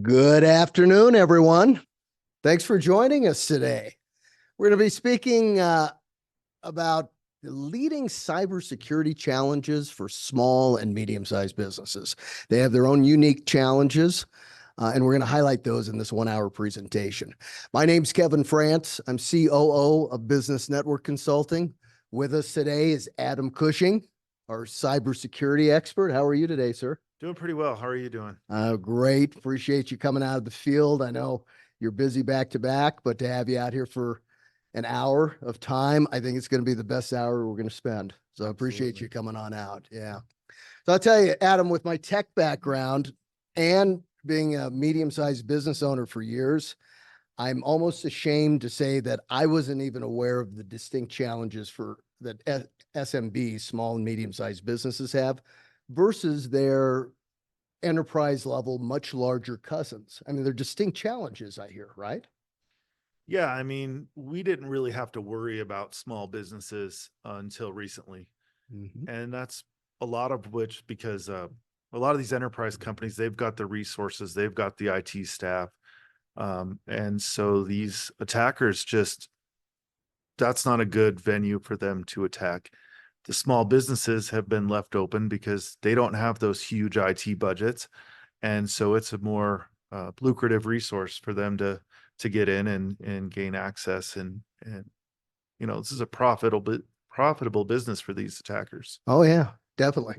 Good afternoon, everyone. Thanks for joining us today. We're going to be speaking about the leading cybersecurity challenges for small and medium-sized businesses. They have their own unique challenges, and we're going to highlight those in this 1-hour presentation. My name's Kevin France. I'm COO of Business Network Consulting. With us today is Adam Cushing, our cybersecurity expert. How are you today, sir? Doing pretty well. How are you doing? Great. Appreciate you coming out of the field. I know you're busy back to back, but to have you out here for an hour of time, I think it's going to be the best hour we're going to spend. So I appreciate you coming on out. Yeah. So I'll tell you, Adam, with my tech background and being a medium-sized business owner for years, I'm almost ashamed to say that I wasn't even aware of the distinct challenges that SMBs, small and medium-sized businesses, have versus their enterprise level, much larger cousins. I mean, they're distinct challenges, I hear, right? Yeah, I mean, we didn't really have to worry about small businesses until recently. Mm-hmm. And that's a lot of which because a lot of these enterprise companies, they've got the resources, they've got the IT staff. And so these attackers that's not a good venue for them to attack. The small businesses have been left open because they don't have those huge IT budgets. And so it's a more lucrative resource for them to get in and gain access. And this is a profitable business for these attackers. Oh, yeah, definitely.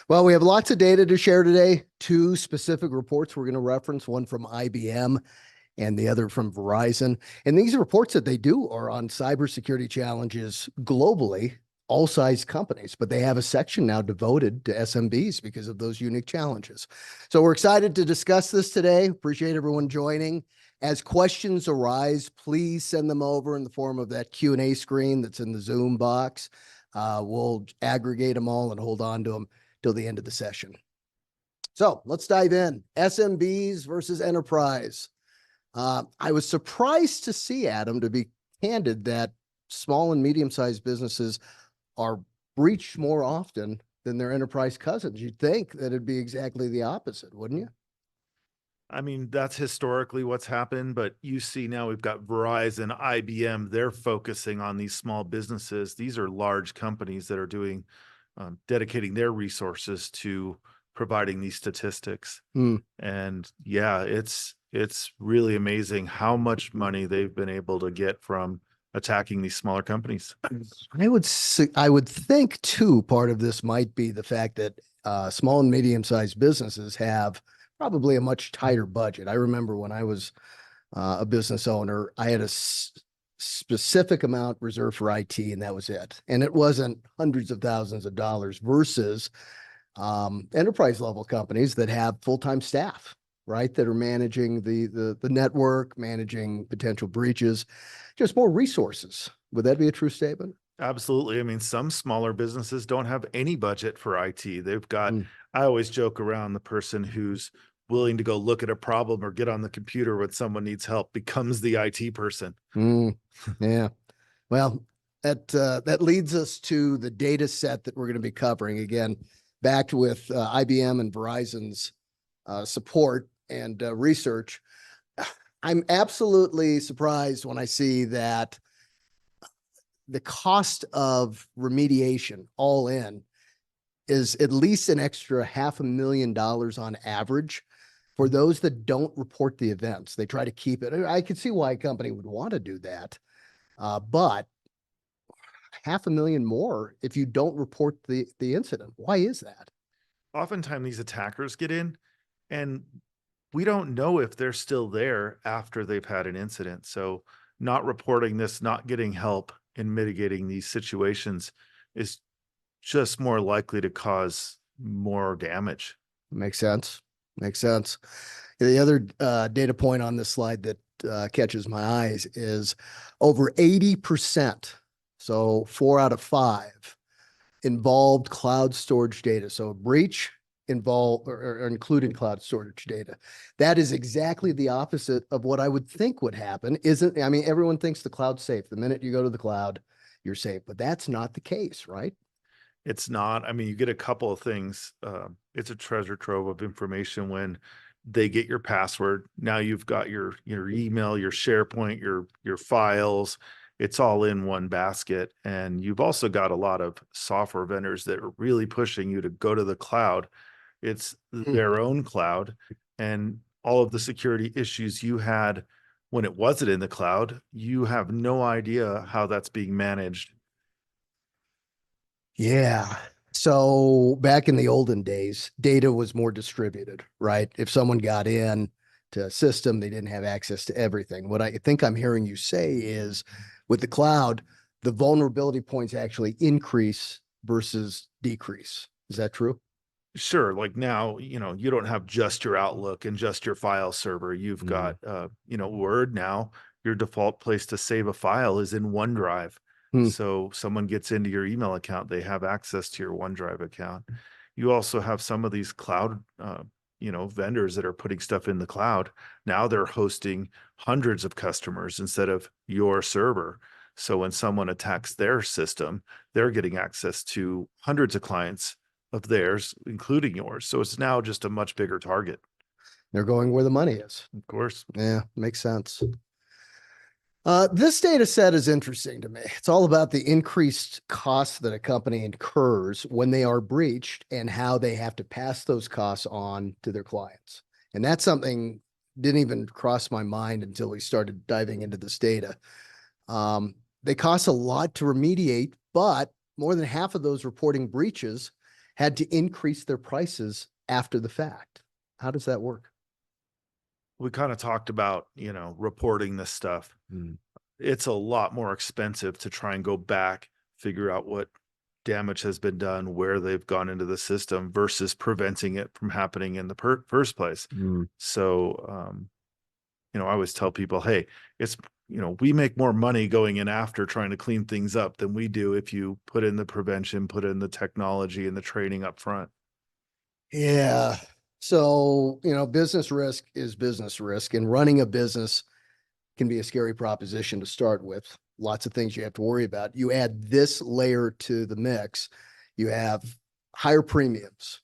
Well, we have lots of data to share today. 2 specific reports we're going to reference, one from IBM and the other from Verizon. And these reports that they do are on cybersecurity challenges globally, all size companies, but they have a section now devoted to SMBs because of those unique challenges. So we're excited to discuss this today. Appreciate everyone joining. As questions arise, please send them over in the form of that Q&A screen that's in the Zoom box. We'll aggregate them all and hold on to them till the end of the session. So let's dive in. SMBs versus enterprise. I was surprised to see, Adam, to be candid, that small and medium-sized businesses are breached more often than their enterprise cousins. You'd think that it'd be exactly the opposite, wouldn't you? I mean, that's historically what's happened, but you see now we've got Verizon, IBM, they're focusing on these small businesses. These are large companies that are dedicating their resources to providing these statistics. And yeah, it's really amazing how much money they've been able to get from attacking these smaller companies. I would think too, part of this might be the fact that small and medium-sized businesses have probably a much tighter budget. I remember when I was a business owner, I had a specific amount reserved for IT, and that was it. And it wasn't hundreds of thousands of dollars versus enterprise level companies that have full-time staff, right? That are managing the network, managing potential breaches, just more resources. Would that be a true statement? Absolutely. I mean, some smaller businesses don't have any budget for IT. They've got, I always joke around, the person who's willing to go look at a problem or get on the computer when someone needs help becomes the IT person. Yeah. Well, that leads us to the data set that we're going to be covering. Again, backed with IBM and Verizon's support and research. I'm absolutely surprised when I see that the cost of remediation all in is at least an extra $500,000 on average for those that don't report the events. They try to keep it. I could see why a company would want to do that, but $500,000 more if you don't report the incident. Why is that? Oftentimes these attackers get in and we don't know if they're still there after they've had an incident. So not reporting this, not getting help in mitigating these situations is just more likely to cause more damage. Makes sense. Makes sense. The other data point on this slide that catches my eyes is over 80%. So 4 out of 5 involved cloud storage data. So a breach involved or included cloud storage data. That is exactly the opposite of what I would think would happen. I mean, everyone thinks the cloud's safe. The minute you go to the cloud, you're safe, but that's not the case, right? It's not. I mean, you get a couple of things. It's a treasure trove of information when they get your password. Now you've got your email, your SharePoint, your files. It's all in one basket. And you've also got a lot of software vendors that are really pushing you to go to the cloud. It's Hmm. their own cloud, and all of the security issues you had when it wasn't in the cloud, you have no idea how that's being managed. Yeah. So back in the olden days, data was more distributed, right? If someone got in to a system, they didn't have access to everything. What I think I'm hearing you say is with the cloud, the vulnerability points actually increase versus decrease. Is that true? Sure, like now, you don't have just your Outlook and just your file server. You've Mm. got, Word now. Your default place to save a file is in OneDrive. Hmm. So someone gets into your email account, they have access to your OneDrive account. You also have some of these cloud, vendors that are putting stuff in the cloud. Now they're hosting hundreds of customers instead of your server. So when someone attacks their system, they're getting access to hundreds of clients of theirs, including yours. So it's now just a much bigger target. They're going where the money is. Of course. Yeah, makes sense. This data set is interesting to me. It's all about the increased costs that a company incurs when they are breached and how they have to pass those costs on to their clients. And that's something didn't even cross my mind until we started diving into this data. They cost a lot to remediate, but more than half of those reporting breaches had to increase their prices after the fact. How does that work? We kind of talked about, reporting this stuff. Mm. It's a lot more expensive to try and go back, figure out what damage has been done, where they've gone into the system versus preventing it from happening in the first place. Mm. So, I always tell people, hey, it's, we make more money going in after trying to clean things up than we do if you put in the prevention, put in the technology and the training up front. Yeah. So, business risk is business risk, and running a business can be a scary proposition to start with. Lots of things you have to worry about. You add this layer to the mix, you have higher premiums,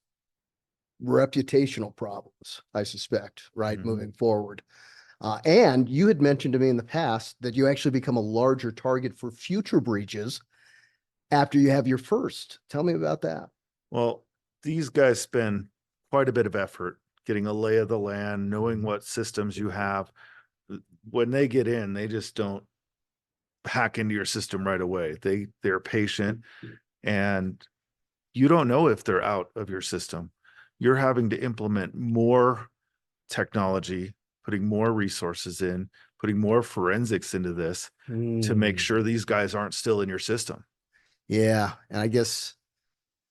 reputational problems, I suspect, right? Mhm. Moving forward. And you had mentioned to me in the past that you actually become a larger target for future breaches after you have your first. Tell me about that. Well, these guys spend quite a bit of effort getting a lay of the land, knowing what systems you have. When they get in, they just don't hack into your system right away. They're patient, and you don't know if they're out of your system. You're having to implement more technology, putting more resources in, putting more forensics into this to make Mm. sure these guys aren't still in your system. Yeah. And I guess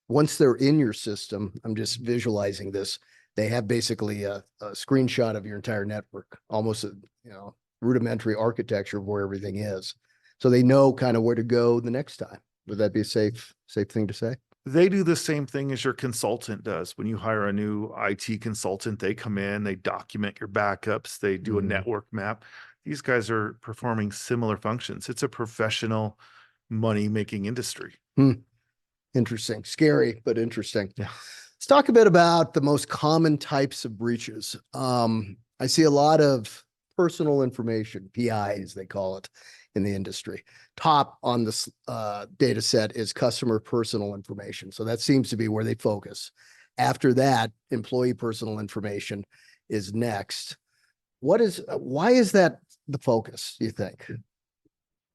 once they're in your system, I'm just visualizing this. They have basically a screenshot of your entire network, almost a rudimentary architecture of where everything is. So they know kind of where to go the next time. Would that be a safe thing to say? They do the same thing as your consultant does. When you hire a new IT consultant, they come in, they document your backups, they do a Mm. network map. These guys are performing similar functions. It's a professional money making industry. Hmm. Interesting. Scary, but interesting. Yeah. Let's talk a bit about the most common types of breaches. I see a lot of personal information, PI as they call it in the industry. Top on this data set is customer personal information. So that seems to be where they focus. After that, employee personal information is next. Why is that the focus, you think?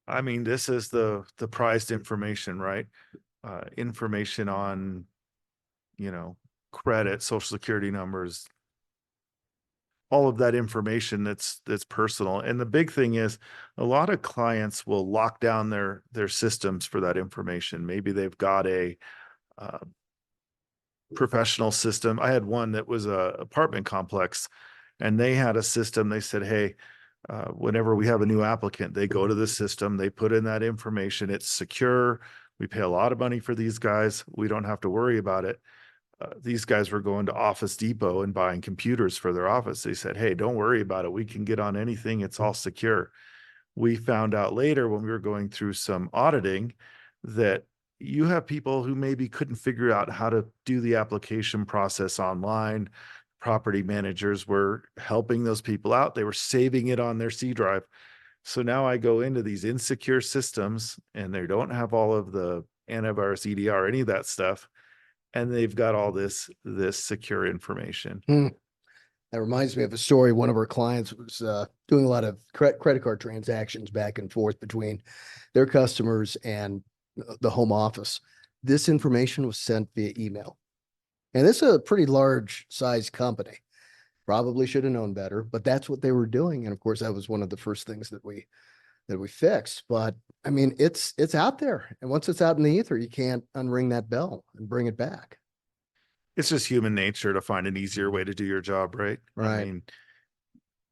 I mean, this is the prized information, right? Information on, you know, credit, social security numbers, all of that information that's personal. And the big thing is a lot of clients will lock down their systems for that information. Maybe they've got a uh, professional system. I had one that was a apartment complex, and they had a system. They said, hey, whenever we have a new applicant, they go to the system, they put in that information. It's secure. We pay a lot of money for these guys. We don't have to worry about it. These guys were going to Office Depot and buying computers for their office. They said, hey, don't worry about it. We can get on anything. It's all secure. We found out later when we were going through some auditing that you have people who maybe couldn't figure out how to do the application process online, property managers were helping those people out. They were saving it on their C drive. So now I go into these insecure systems and they don't have all of the antivirus, EDR, any of that stuff. And they've got all this secure information. That reminds me of a story. One of our clients was doing a lot of credit card transactions back and forth between their customers and the home office. This information was sent via email. And this is a pretty large size company. Probably should have known better, but that's what they were doing. And of course, that was one of the first things that we fixed. But I mean, it's out there. And once it's out in the ether, you can't unring that bell and bring it back. It's just human nature to find an easier way to do your job, right? Right. I mean,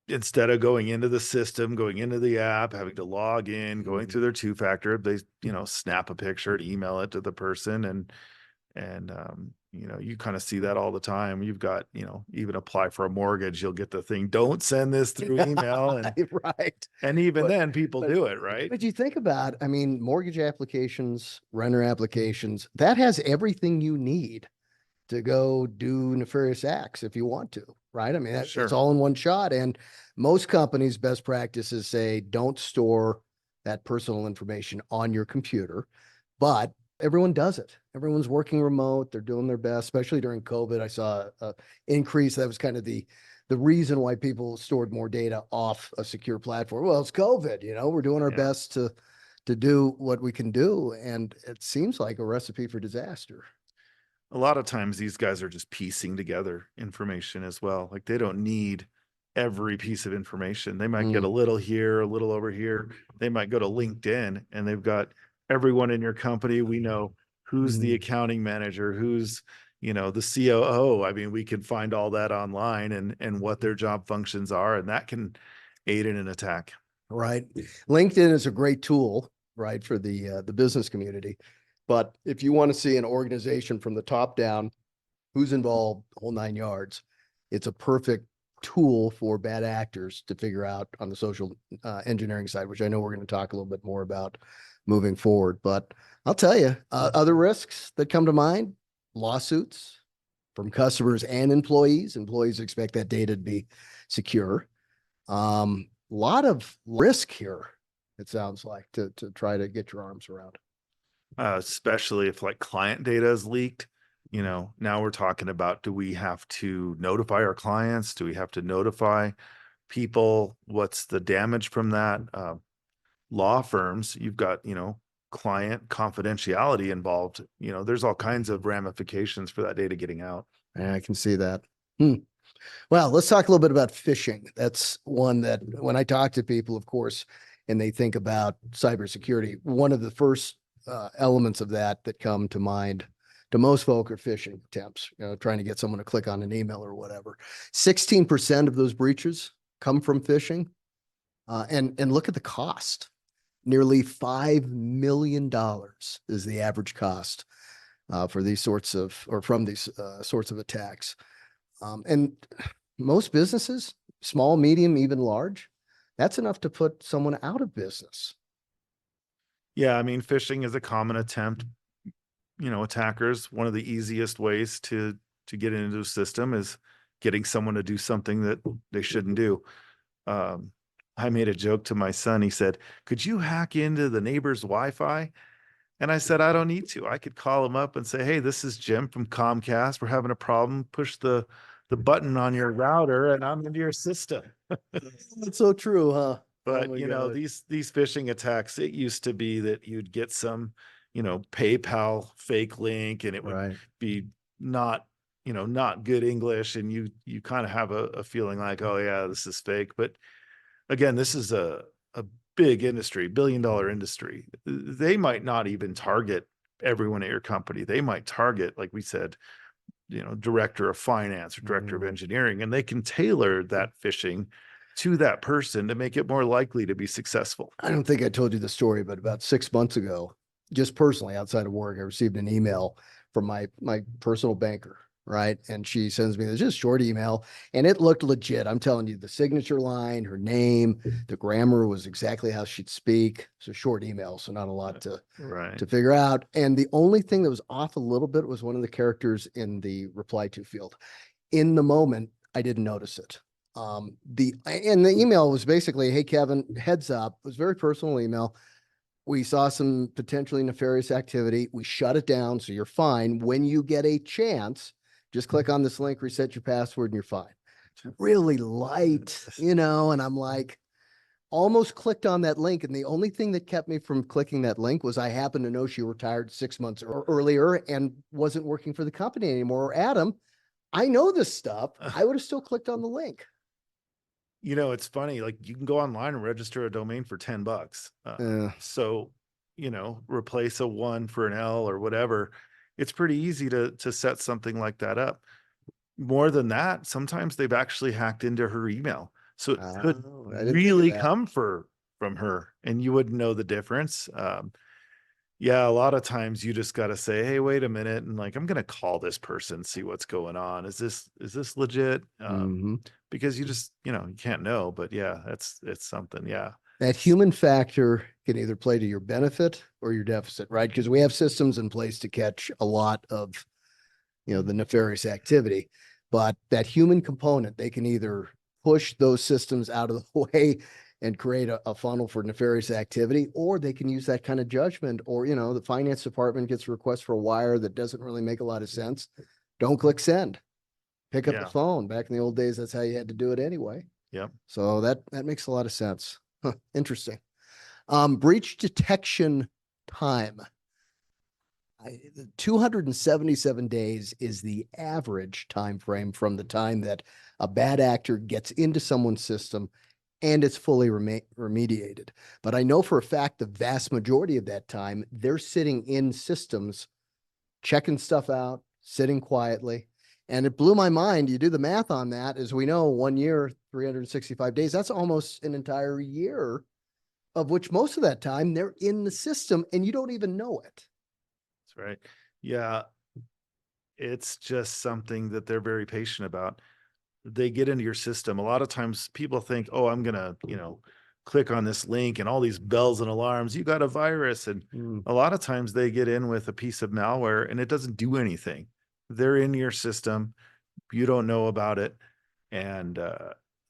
instead of going into the system, going into the app, having to log in, going through their two-factor, they, snap a picture and email it to the person. And you kind of see that all the time. You've got, even apply for a mortgage, you'll get the thing, don't send this through email. And right. and even But- then people but- do it, right? But you think about, I mean, mortgage applications, renter applications, that has everything you need to go do nefarious acts if you want to, right? I mean, it's Sure. all in one shot. And most companies' best practices say don't store that personal information on your computer, but everyone does it. Everyone's working remote. They're doing their best, especially during COVID. I saw a increase. That was kind of the reason why people stored more data off a secure platform. Well, it's COVID, we're doing our Yeah. best to do what we can do. And it seems like a recipe for disaster. A lot of times these guys are just piecing together information as well. Like they don't need every piece of information. They might get a little here, a little over here. They might go to LinkedIn and they've got everyone in your company. We know who's the accounting manager, who's, the COO. I mean, we can find all that online and what their job functions are, and that can aid in an attack. Right. LinkedIn is a great tool, right, for the business community. But if you want to see an organization from the top down, who's involved, whole 9 yards, it's a perfect tool for bad actors to figure out on the social engineering side, which I know we're going to talk a little bit more about moving forward. But I'll tell you, other risks that come to mind, lawsuits from customers and employees. Employees expect that data to be secure. Lot of risk here, it sounds like, to try to get your arms around. Especially if like client data is leaked. Now we're talking about, do we have to notify our clients? Do we have to notify people? What's the damage from that? Law firms, you've got, client confidentiality involved. There's all kinds of ramifications for that data getting out. Yeah, I can see that. Well, let's talk a little bit about phishing. That's one that when I talk to people, of course, and they think about cybersecurity, one of the first elements of that come to mind to most folk are phishing attempts, trying to get someone to click on an email or whatever. 16% of those breaches come from phishing. And look at the cost. Nearly $5 million is the average cost for these sorts of, or from these sorts of attacks. And most businesses, small, medium, even large, that's enough to put someone out of business. Yeah, I mean, phishing is a common attempt. Attackers, one of the easiest ways to get into the system is getting someone to do something that they shouldn't do. I made a joke to my son. He said, "Could you hack into the neighbor's Wi-Fi?" And I said, "I don't need to. I could call him up and say, 'Hey, this is Jim from Comcast. We're having a problem. Push the button on your router and I'm into your system.'" That's so true, huh? But Oh my you know, God. these phishing attacks, it used to be that you'd get some, PayPal fake link and it would Right. be not, not good English. And you kind of have a feeling like, oh yeah, this is fake. But again, this is a big industry, $1 billion industry. They might not even target everyone at your company. They might target, like we said, director of finance or director of engineering, and they can tailor that phishing to that person to make it more likely to be successful. I don't think I told you the story, but about 6 months ago, just personally outside of work, I received an email from my personal banker, right? And she sends me this just short email and it looked legit. I'm telling you, the signature line, her name, the grammar was exactly how she'd speak. It's a short email, so not a lot to figure out. And the only thing that was off a little bit was one of the characters in the reply to field. In the moment, I didn't notice it. And the email was basically, hey, Kevin, heads up. It was a very personal email. We saw some potentially nefarious activity. We shut it down, so you're fine. When you get a chance, just click on this link, reset your password, and you're fine. Really light, and I'm like, almost clicked on that link. And the only thing that kept me from clicking that link was I happened to know she retired 6 months earlier and wasn't working for the company anymore. Adam, I know this stuff. I would have still clicked on the link. It's funny, like you can go online and register a domain for $10. So, replace a 1 for an L or whatever. It's pretty easy to set something like that up. More than that, sometimes they've actually hacked into her email. So it could I didn't think of really that. come from her and you wouldn't know the difference. Yeah, a lot of times you just got to say, hey, wait a minute. And like, I'm going to call this person, see what's going on. Is this legit? Because you just, you can't know, but yeah, it's something. Yeah. That human factor can either play to your benefit or your deficit, right? Because we have systems in place to catch a lot of, the nefarious activity, but that human component, they can either push those systems out of the way and create a funnel for nefarious activity, or they can use that kind of judgment, or, the finance department gets a request for a wire that doesn't really make a lot of sense. Don't click send. Pick up the phone. Back in the old days, that's how you had to do it anyway. Yep. So that makes a lot of sense. Huh, interesting. Breach detection time. 277 days is the average time frame from the time that a bad actor gets into someone's system and it's fully remediated. But I know for a fact the vast majority of that time, they're sitting in systems, checking stuff out, sitting quietly. And it blew my mind. You do the math on that. As we know, 1 year, 365 days, that's almost an entire year, of which most of that time they're in the system and you don't even know it. That's right. Yeah. It's just something that they're very patient about. They get into your system. A lot of times people think, oh, I'm going to, click on this link and all these bells and alarms. You got a virus. And a lot of times they get in with a piece of malware and it doesn't do anything. They're in your system. You don't know about it. And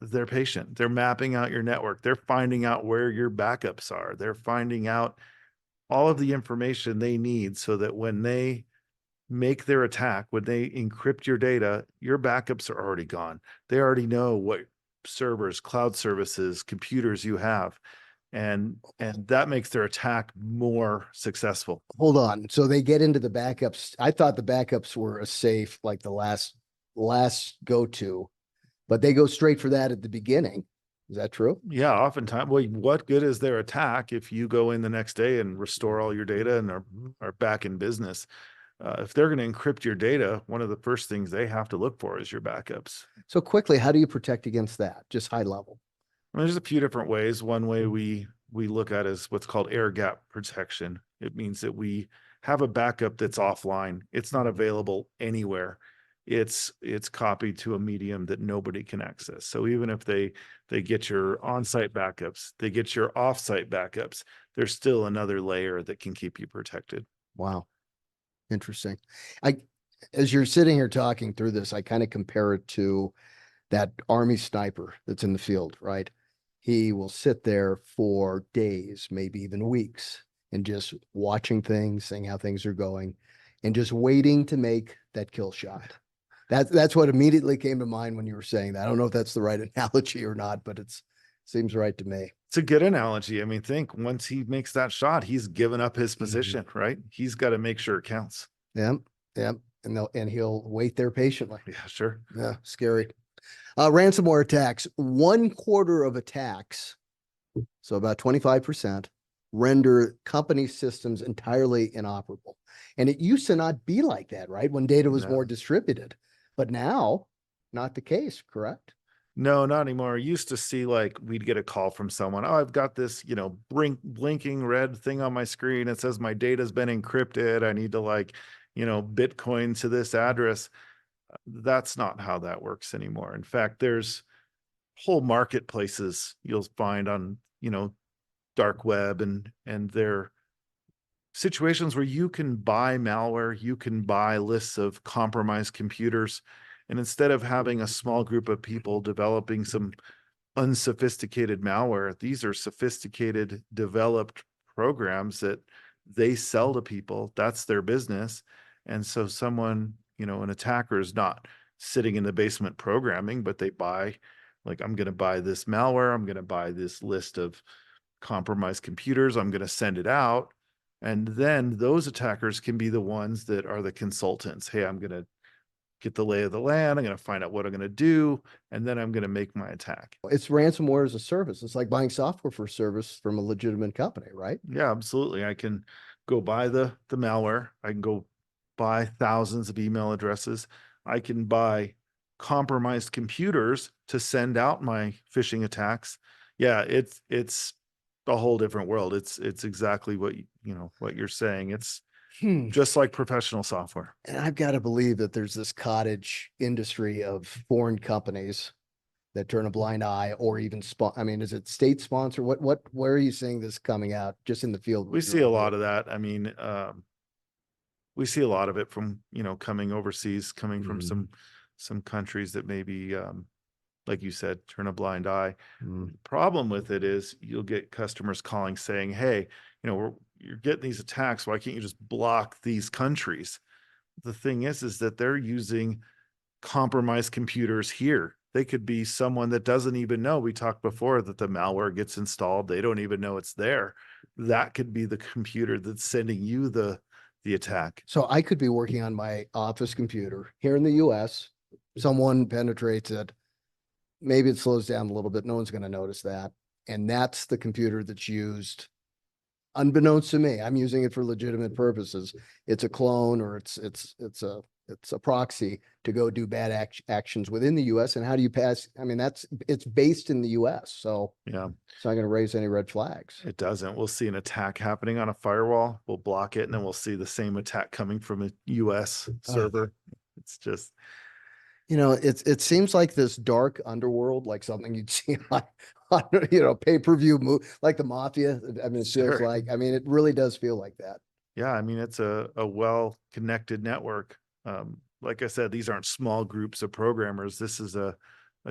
they're patient. They're mapping out your network. They're finding out where your backups are. They're finding out all of the information they need so that when they make their attack, when they encrypt your data, your backups are already gone. They already know what servers, cloud services, computers you have. And that makes their attack more successful. Hold on. So they get into the backups. I thought the backups were a safe, like the last go-to, but they go straight for that at the beginning. Is that true? Yeah, oftentimes. Well, what good is their attack if you go in the next day and restore all your data and are back in business? If they're going to encrypt your data, one of the first things they have to look for is your backups. So quickly, how do you protect against that? Just high level. Well, there's a few different ways. One way we look at is what's called air gap protection. It means that we have a backup that's offline. It's not available anywhere. It's copied to a medium that nobody can access. So even if they get your on-site backups, they get your off-site backups, there's still another layer that can keep you protected. Wow. Interesting. As you're sitting here talking through this, I kind of compare it to that Army sniper that's in the field, right? He will sit there for days, maybe even weeks, and just watching things, seeing how things are going, and just waiting to make that kill shot. That's what immediately came to mind when you were saying that. I don't know if that's the right analogy or not, but seems right to me. It's a good analogy. I mean, think once he makes that shot, he's given up his position, right? He's got to make sure it counts. Yep. And he'll wait there patiently. Yeah, sure. Yeah, scary. Ransomware attacks. 1/4 of attacks, so about 25%, render company systems entirely inoperable. And it used to not be like that, right? When data was more distributed. But now, not the case, correct? No, not anymore. I used to see like we'd get a call from someone. Oh, I've got this, blinking red thing on my screen. It says my data's been encrypted. I need to Bitcoin to this address. That's not how that works anymore. In fact, there's whole marketplaces you'll find on, dark web and there situations where you can buy malware, you can buy lists of compromised computers, And instead of having a small group of people developing some unsophisticated malware, these are sophisticated, developed programs that they sell to people. That's their business. And so someone, an attacker is not sitting in the basement programming, but they buy, like, I'm going to buy this malware. I'm going to buy this list of compromised computers. I'm going to send it out. And then those attackers can be the ones that are the consultants. Hey, I'm going to get the lay of the land. I'm going to find out what I'm going to do. And then I'm going to make my attack. It's ransomware as a service. It's like buying software for service from a legitimate company, right? Yeah, absolutely. I can go buy the malware. I can go buy thousands of email addresses. I can buy compromised computers to send out my phishing attacks. Yeah, it's a whole different world. It's exactly what what you're saying. It's just like professional software. And I've got to believe that there's this cottage industry of foreign companies that turn a blind eye or even I mean, is it state sponsor? Where are you seeing this coming out just in the field? We see a lot of that. I mean, we see a lot of it from, coming overseas, coming from some countries that maybe, like you said, turn a blind eye. Problem with it is you'll get customers calling saying, hey, you're getting these attacks. Why can't you just block these countries? The thing is that they're using compromised computers here. They could be someone that doesn't even know. We talked before that the malware gets installed. They don't even know it's there. That could be the computer that's sending you the attack. So I could be working on my office computer here in the US. Someone penetrates it. Maybe it slows down a little bit. No one's going to notice that. And that's the computer that's used unbeknownst to me. I'm using it for legitimate purposes. It's a clone or it's a proxy to go do bad actions within the US. And how do you pass? I mean, it's based in the US. So yeah, it's not going to raise any red flags. It doesn't. We'll see an attack happening on a firewall. We'll block it. And then we'll see the same attack coming from a US server. It's just, it seems like this dark underworld, like something you'd see on pay-per-view move, like the mafia. I mean, it feels like, it really does feel like that. Yeah. I mean, it's a well-connected network. Like I said, these aren't small groups of programmers. This is a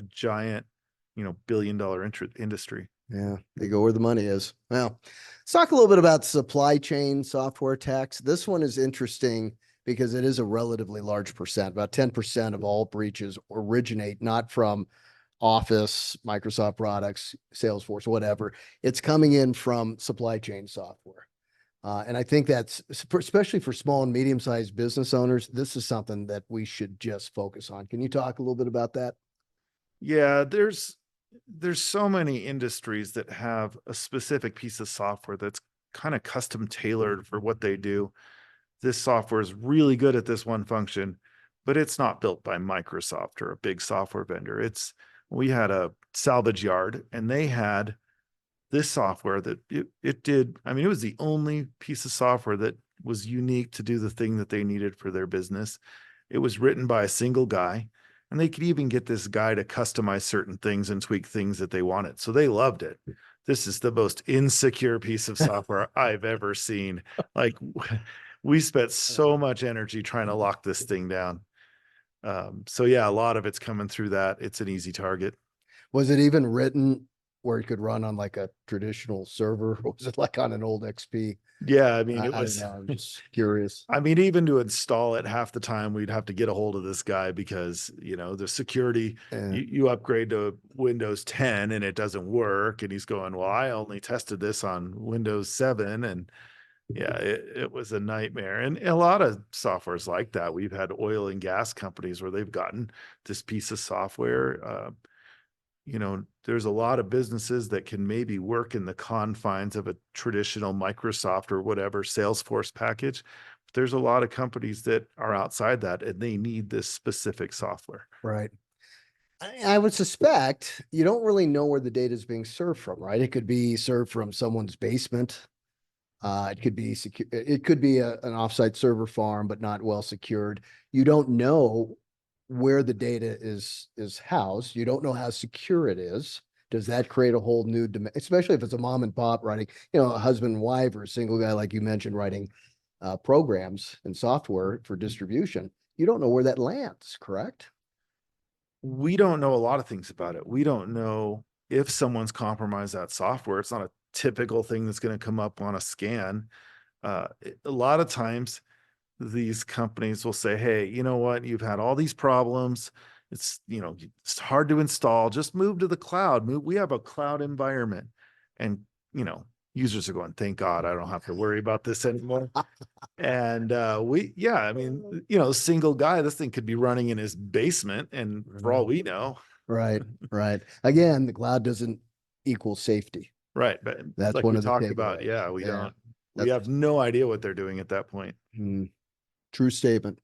giant, billion-dollar industry. Yeah, they go where the money is. Well, let's talk a little bit about supply chain software attacks. This one is interesting because it is a relatively large percent. About 10% of all breaches originate not from Office, Microsoft products, Salesforce, whatever. It's coming in from supply chain software. And I think that's, especially for small and medium-sized business owners, this is something that we should just focus on. Can you talk a little bit about that? Yeah, there's so many industries that have a specific piece of software that's kind of custom tailored for what they do. This software is really good at this one function, but it's not built by Microsoft or a big software vendor. We had a salvage yard and they had this software that it did. I mean, it was the only piece of software that was unique to do the thing that they needed for their business. It was written by a single guy, and they could even get this guy to customize certain things and tweak things that they wanted. So they loved it. This is the most insecure piece of software I've ever seen. Like, we spent so much energy trying to lock this thing down. So yeah, a lot of it's coming through that. It's an easy target. Was it even written where it could run on like a traditional server? Or was it like on an old XP? Yeah, I mean, I don't know. I'm just curious. I mean, even to install it, half the time we'd have to get a hold of this guy because, the security, you upgrade to Windows 10 and it doesn't work. And he's going, well, I only tested this on Windows 7. And yeah, it was a nightmare. And a lot of softwares like that. We've had oil and gas companies where they've gotten this piece of software. There's a lot of businesses that can maybe work in the confines of a traditional Microsoft or whatever Salesforce package. But there's a lot of companies that are outside that and they need this specific software. Right. I would suspect you don't really know where the data is being served from, right? It could be served from someone's basement. It could be secure. It could be an offsite server farm, but not well secured. You don't know where the data is housed. You don't know how secure it is. Does that create a whole new demand, especially if it's a mom and pop writing, a husband and wife or a single guy, like you mentioned, writing programs and software for distribution? You don't know where that lands, correct? we don't know a lot of things about it. We don't know if someone's compromised that software. It's not a typical thing that's going to come up on a scan. A lot of times these companies will say, hey, you know what? You've had all these problems. It's, it's hard to install. Just move to the cloud. We have a cloud environment. And, users are going, thank God, I don't have to worry about this anymore. And I mean, single guy, this thing could be running in his basement. And for all we know. Right, right. Again, the cloud doesn't equal safety. Right. But That's like one we of the talked about, takeaways. we Yeah, don't, we that's have no idea what they're doing at that point. true statement.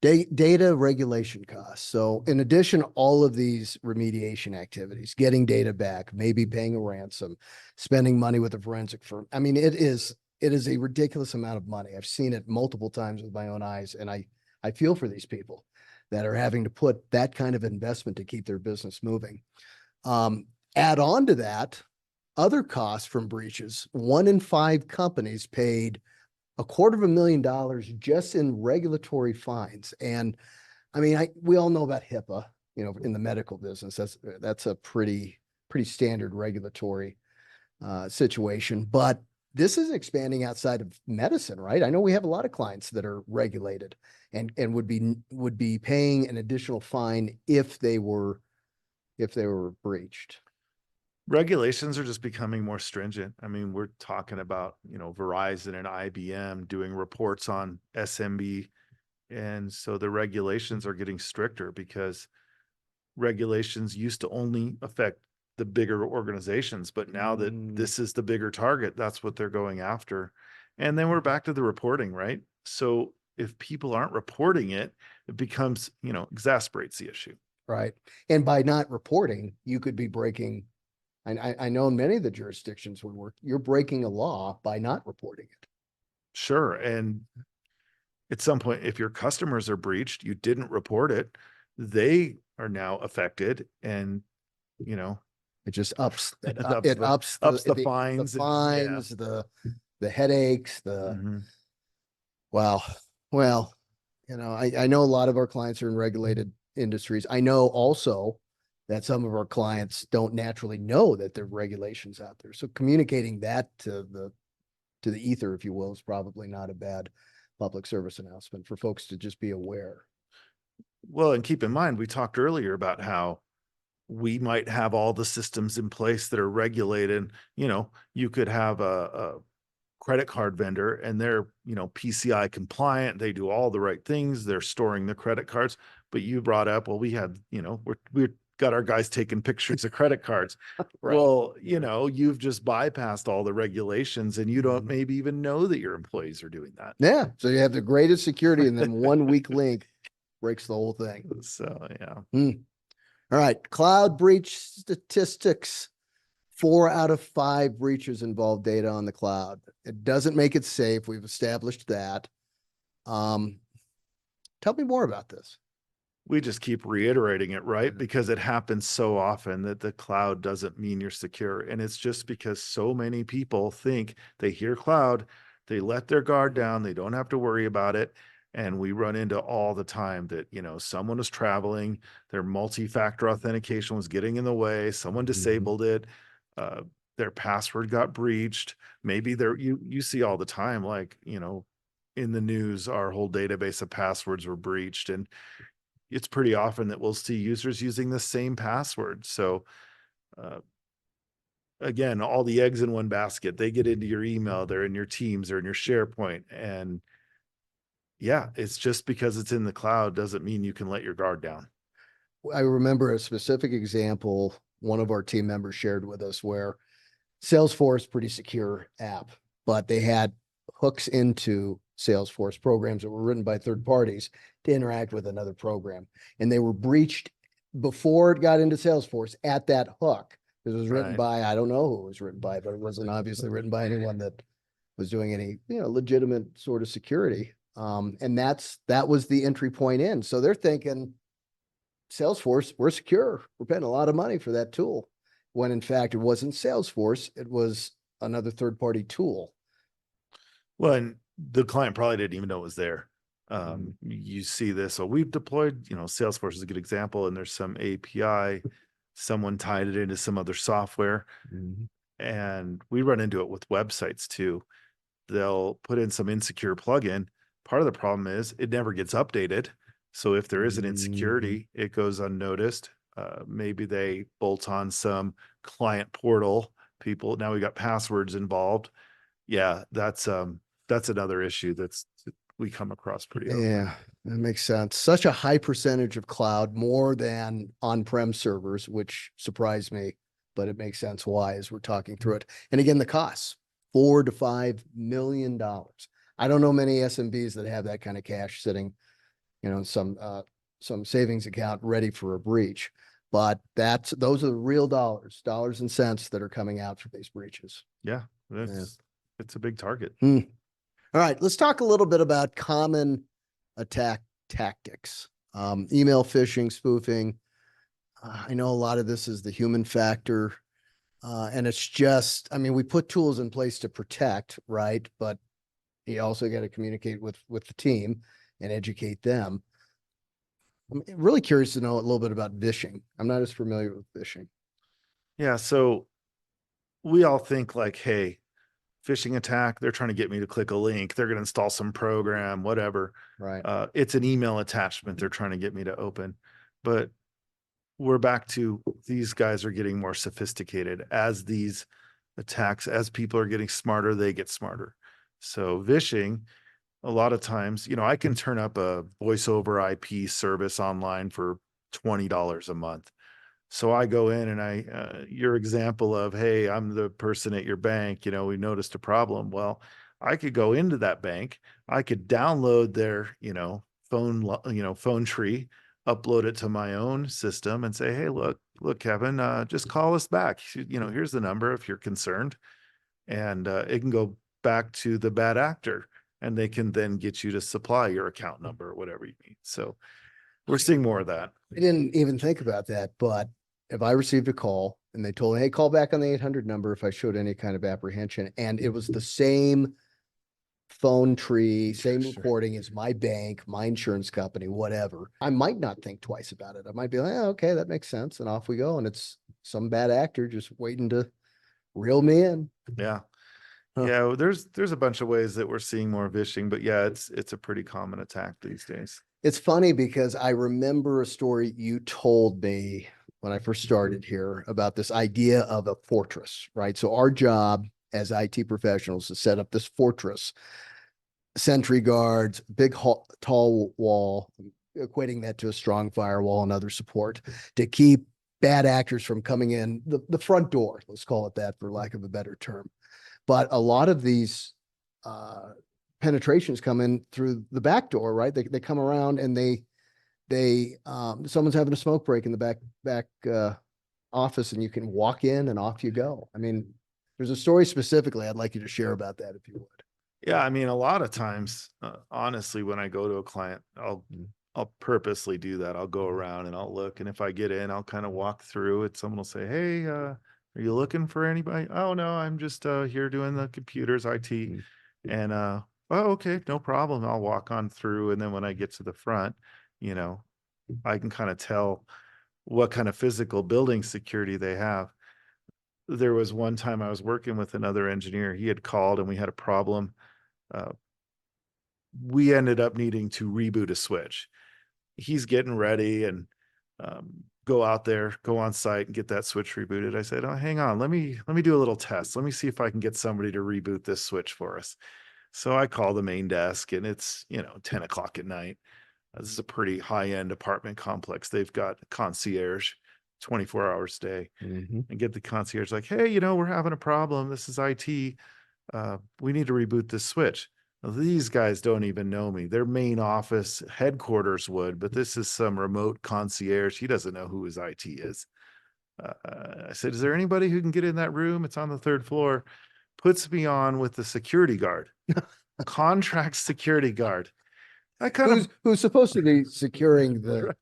Data regulation costs. So in addition, all of these remediation activities, getting data back, maybe paying a ransom, spending money with a forensic firm. I mean, it is a ridiculous amount of money. I've seen it multiple times with my own eyes, and I feel for these people that are having to put that kind of investment to keep their business moving. Add on to that, other costs from breaches. 1 in 5 companies paid $250,000 just in regulatory fines. And I mean, we all know about HIPAA, in the medical business. That's a pretty standard regulatory situation. But this is expanding outside of medicine, right? I know we have a lot of clients that are regulated and would be paying an additional fine if they were breached. Regulations are just becoming more stringent. I mean, we're talking about, Verizon and IBM doing reports on SMB. And so the regulations are getting stricter because regulations used to only affect the bigger organizations, but now that this is the bigger target, that's what they're going after. And then we're back to the reporting, right? So if people aren't reporting it, it becomes, exasperates the issue. Right. And by not reporting, you could be breaking. I know in many of the jurisdictions we work, you're breaking a law by not reporting it. Sure. And at some point, if your customers are breached, you didn't report it, they are now affected. And, it just ups it ups the fines, the fines, the headaches, wow. Well, I know a lot of our clients are in regulated industries. I know also that some of our clients don't naturally know that there are regulations out there. So communicating that to the ether, if you will, is probably not a bad public service announcement for folks to just be aware. Well, and keep in mind, we talked earlier about how we might have all the systems in place that are regulated. You could have a credit card vendor and they're, PCI compliant. They do all the right things. They're storing the credit cards. But you brought up, well, we had, we're got our guys taking pictures of credit cards. Right. Well, you've just bypassed all the regulations and you don't maybe even know that your employees are doing that. Yeah. So you have the greatest security and then one weak link breaks the whole thing. So, yeah. All right. Cloud breach statistics. 4 out of 5 breaches involve data on the cloud. It doesn't make it safe. We've established that. Tell me more about this. We just keep reiterating it, right? Because it happens so often that the cloud doesn't mean you're secure. And it's just because so many people think they hear cloud, they let their guard down, they don't have to worry about it. And we run into all the time that, someone was traveling, their multi-factor authentication was getting in the way, someone disabled it, their password got breached. Maybe you see all the time, like, in the news, our whole database of passwords were breached. And it's pretty often that we'll see users using the same password. So, again, all the eggs in one basket, they get into your email, they're in your Teams, they're in your SharePoint. And yeah, it's just because it's in the cloud doesn't mean you can let your guard down. I remember a specific example one of our team members shared with us where Salesforce, pretty secure app, but they had hooks into Salesforce programs that were written by third parties to interact with another program. And they were breached before it got into Salesforce at that hook. It was written by, I don't know who it was written by, but it wasn't obviously written by anyone that was doing any, legitimate sort of security. And that was the entry point in. So they're thinking, Salesforce, we're secure. We're paying a lot of money for that tool. When in fact, it wasn't Salesforce, it was another third-party tool. Well, and the client probably didn't even know it was there. You see this. So we've deployed, Salesforce is a good example, and there's some API, someone tied it into some other software, Mhm. and we run into it with websites too. They'll put in some insecure plugin. Part of the problem is it never gets updated. So if there is an Mhm. insecurity, it goes unnoticed. Maybe they bolt on some client portal people. Now we got passwords involved. Yeah, that's another issue that we come across pretty often. Yeah, that makes sense. Such a high percentage of cloud, more than on-prem servers, which surprised me, but it makes sense why as we're talking through it. And again, the costs, $4 to $5 million. I don't know many SMBs that have that kind of cash sitting, in some savings account ready for a breach. But those are the real dollars and cents that are coming out for these breaches. Yeah, Yeah. it's a big target. Hmm. All right, let's talk a little bit about common attack tactics. Email phishing, spoofing. I know a lot of this is the human factor. And it's just, I mean, we put tools in place to protect, right? But you also got to communicate with the team and educate them. I'm really curious to know a little bit about vishing. I'm not as familiar with vishing. Yeah, so we all think like, hey, phishing attack, they're trying to get me to click a link. They're going to install some program, whatever. Right. It's an email attachment they're trying to get me to open. But we're back to these guys are getting more sophisticated as these attacks, as people are getting smarter, they get smarter. So vishing, a lot of times, I can turn up a voice over IP service online for $20 a month. So I go in and your example of, hey, I'm the person at your bank, we noticed a problem. Well, I could go into that bank, I could download their, phone tree, upload it to my own system and say, hey, look, Kevin, just call us back. Here's the number if you're concerned. And it can go back to the bad actor and they can then get you to supply your account number or whatever you need. So we're seeing more of that. I didn't even think about that, but if I received a call and they told me, hey, call back on the 800 number if I showed any kind of apprehension, and it was the same phone tree, same Sure. recording as my bank, my insurance company, whatever, I might not think twice about it. I might be like, oh, okay, that makes sense. And off we go. And it's some bad actor just waiting to reel me in. Yeah. Huh. Yeah, well, there's a bunch of ways that we're seeing more vishing, but yeah, it's a pretty common attack these days. It's funny because I remember a story you told me when I first started here about this idea of a fortress, right? So our job as IT professionals is to set up this fortress, sentry guards, big tall wall, equating that to a strong firewall and other support to keep bad actors from coming in the front door. Let's call it that for lack of a better term. But a lot of these penetrations come in through the back door, right? They come around and someone's having a smoke break in the back office, and you can walk in and off you go. I mean, there's a story specifically I'd like you to share about that if you would. Yeah, I mean, a lot of times, honestly, when I go to a client, I'll purposely do that. I'll go around and I'll look, and if I get in, I'll kind of walk through it. Someone will say, "Hey, are you looking for anybody?" "Oh no, I'm just here doing the computers, IT." And oh, okay, no problem. I'll walk on through, and then when I get to the front, you know, I can kind of tell what kind of physical building security they have. There was one time I was working with another engineer. He had called and we had a problem. Uh, we ended up needing to reboot a switch. He's getting ready and go out there, go on site and get that switch rebooted. I said, "Oh, hang on, let me do a little test. Let me see if I can get somebody to reboot this switch for us." So I call the main desk and it's 10 o'clock at night. This is a pretty high end apartment complex. They've got concierge 24 hours a day, Mm-hmm. and get the concierge like, "Hey, we're having a problem. This is IT. We need to reboot this switch." Now, these guys don't even know me. Their main office headquarters would, but this is some remote concierge. He doesn't know who his IT is. I said, "Is there anybody who can get in that room? It's on the third floor." Puts me on with the security guard, contract security guard. I kind of Who's supposed to be securing the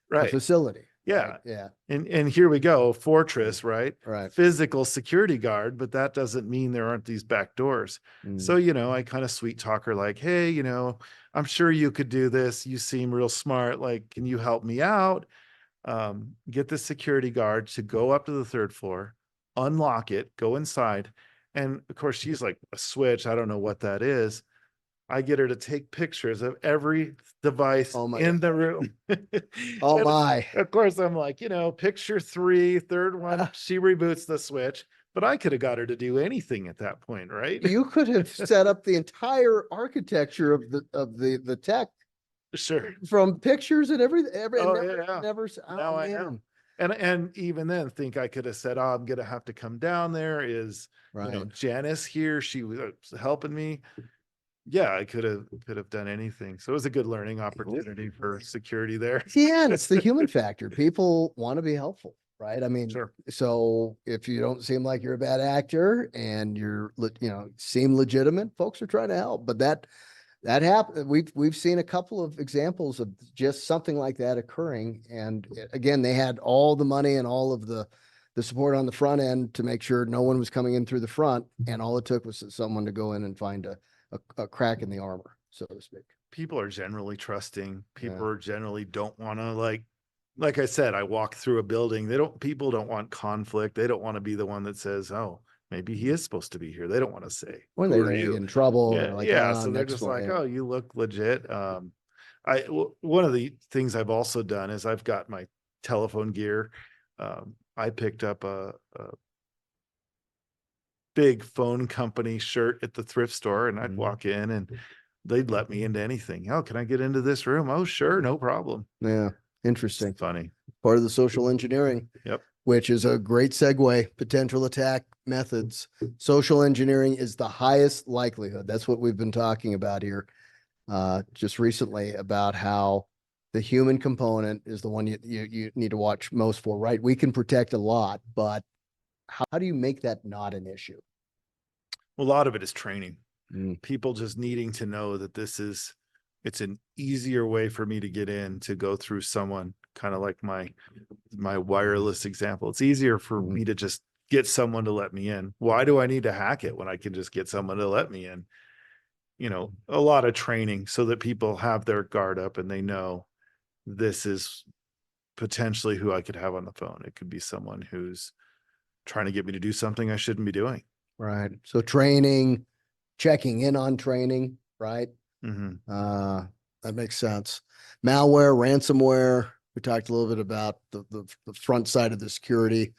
right. facility? Yeah. right? Yeah, And here we go, fortress, right? right. Physical security guard, but that doesn't mean there aren't these back doors. Mm. So, I kind of sweet talk her like, hey, I'm sure you could do this. You seem real smart. Like, can you help me out? Get the security guard to go up to the third floor, unlock it, go inside. And of course, she's like, a switch. I don't know what that is. I get her to take pictures of every device Oh my in God. the room. Oh And my. of course, I'm like, picture 3, third one, she reboots the switch, but I could have got her to do anything at that point, right? You could have set up the entire architecture of the tech Sure. from pictures and everything. Oh, Never, yeah. never. Now Oh I know. man. And even then think I could have said, oh, I'm gonna have to come down there. Is Right. Janice here? She was helping me. Yeah, I could have done anything. So it was a good learning opportunity for security there. Yeah, and it's the human factor. People want to be helpful, right? I mean, Sure. so if you don't seem like you're a bad actor and seem legitimate, folks are trying to help. But that happened. We've seen a couple of examples of just something like that occurring. And again, they had all the money and all of the support on the front end to make sure no one was coming in through the front. And all it took was someone to go in and find a crack in the armor, so to speak. People are generally trusting. People Yeah. are generally don't want to like I said, I walk through a building. People don't want conflict. They don't want to be the one that says, oh, maybe he is supposed to be here. They don't want to say, When who they are don't get you? in trouble, Yeah. they're like, Yeah. ah, So they're next just one. like, Yeah. oh, you look legit. One of the things I've also done is I've got my telephone gear. I picked up a big phone company shirt at the thrift store, and I'd walk in and they'd let me into anything. Oh, can I get into this room? Oh, sure, no problem. Yeah. It's Interesting. funny. Part of the social engineering. Yep. Which is a great segue. Potential attack methods. Social engineering is the highest likelihood. That's what we've been talking about here just recently, about how the human component is the one you need to watch most for, right? We can protect a lot, but how do you make that not an issue? A lot of it is training. Mm. People just needing to know that it's an easier way for me to get in, to go through someone, kind of like my wireless example. It's easier for me to just get someone to let me in. Why do I need to hack it when I can just get someone to let me in? A lot of training so that people have their guard up and they know this is potentially who I could have on the phone. It could be someone who's trying to get me to do something I shouldn't be doing. Right. So training, checking in on training, right? Mm-hmm. That makes sense. Malware, ransomware. We talked a little bit about the front side of the security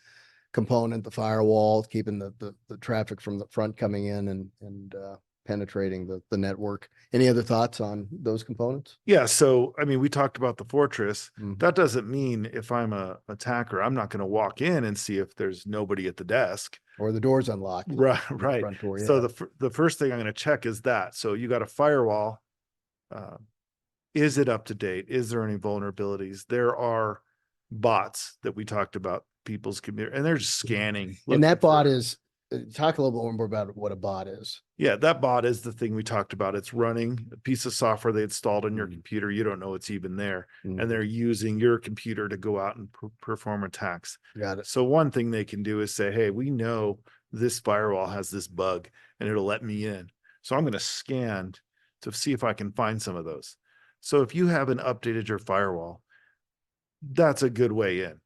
component, the firewall, keeping the traffic from the front coming in and penetrating the network. Any other thoughts on those components? Yeah. So, I mean, we talked about the fortress. Mm. That doesn't mean if I'm a attacker, I'm not going to walk in and see if there's nobody at the desk. Or the door's unlocked. Right. The Right. front door, So yeah. the first thing I'm going to check is that. So you got a firewall. Is it up to date? Is there any vulnerabilities? There are bots that we talked about, people's computer, and they're just scanning. And that bot for- is, talk a little bit more about what a bot is. Yeah, that bot is the thing we talked about. It's running a piece of software they installed on your computer. You don't know it's even there. And they're using your computer to go out and perform attacks. Got it. So one thing they can do is say, hey, we know this firewall has this bug and it'll let me in. So I'm going to scan to see if I can find some of those. So if you haven't updated your firewall, that's a good way in.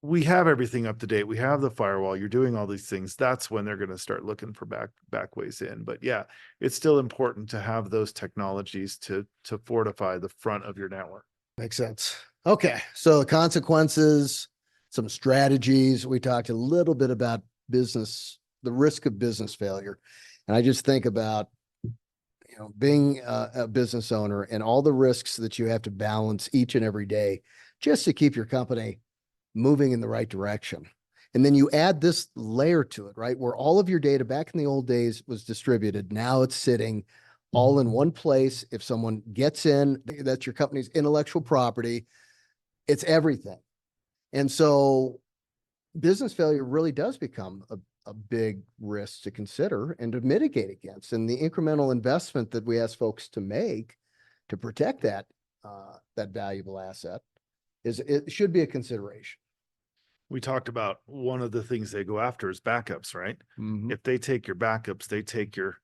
We have everything up to date. We have the firewall. You're doing all these things. That's when they're going to start looking for back ways in. But yeah, it's still important to have those technologies to fortify the front of your network. Makes sense. Okay. So the consequences, some strategies. We talked a little bit about business, the risk of business failure. And I just think about, being a business owner and all the risks that you have to balance each and every day just to keep your company moving in the right direction. And then you add this layer to it, right? Where all of your data back in the old days was distributed. Now it's sitting all in one place. If someone gets in, that's your company's intellectual property. It's everything. And so business failure really does become a big risk to consider and to mitigate against. And the incremental investment that we ask folks to make to protect that valuable asset it should be a consideration. We talked about one of the things they go after is backups, right? If they take your backups, they take your,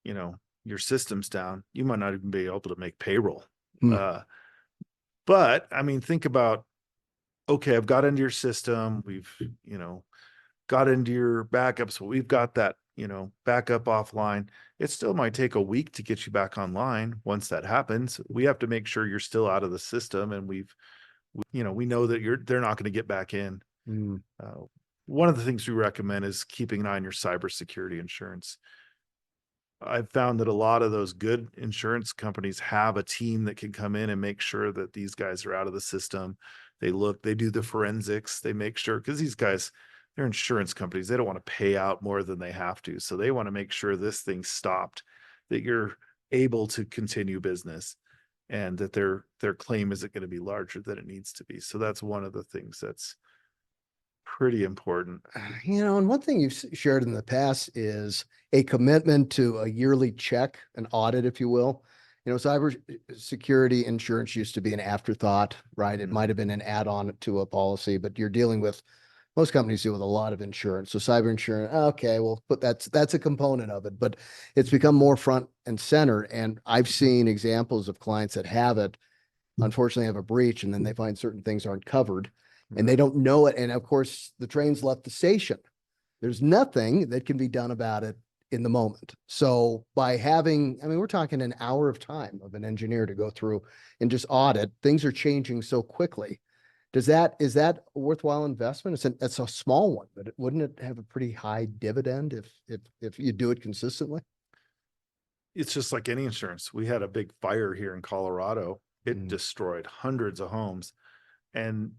you know, your systems down, you might not even be able to make payroll. Hmm. But I mean, think about, okay, I've got into your system. We've, got into your backups. We've got that, backup offline. It still might take a week to get you back online. Once that happens, we have to make sure you're still out of the system. And we know that they're not going to get back in. Mm. One of the things we recommend is keeping an eye on your cybersecurity insurance. I've found that a lot of those good insurance companies have a team that can come in and make sure that these guys are out of the system. They do the forensics, they make sure, because these guys, they're insurance companies. They don't want to pay out more than they have to. So they want to make sure this thing stopped, that you're able to continue business and that their claim isn't going to be larger than it needs to be. So that's one of the things that's pretty important. And one thing you've shared in the past is a commitment to a yearly check, an audit, if you will. Cyber security insurance used to be an afterthought, right? It might have been an add-on to a policy, but you're dealing with, most companies deal with a lot of insurance. So cyber insurance, okay, well, but that's a component of it, but it's become more front and center. And I've seen examples of clients that have it, unfortunately have a breach, and then they find certain things aren't covered and they don't know it. And of course, the train's left the station. There's nothing that can be done about it in the moment. So by having, we're talking an hour of time of an engineer to go through and just audit, things are changing so quickly. Is that a worthwhile investment? It's a small one, but wouldn't it have a pretty high dividend if you do it consistently? It's just like any insurance. We had a big fire here in Colorado. It destroyed hundreds of homes, and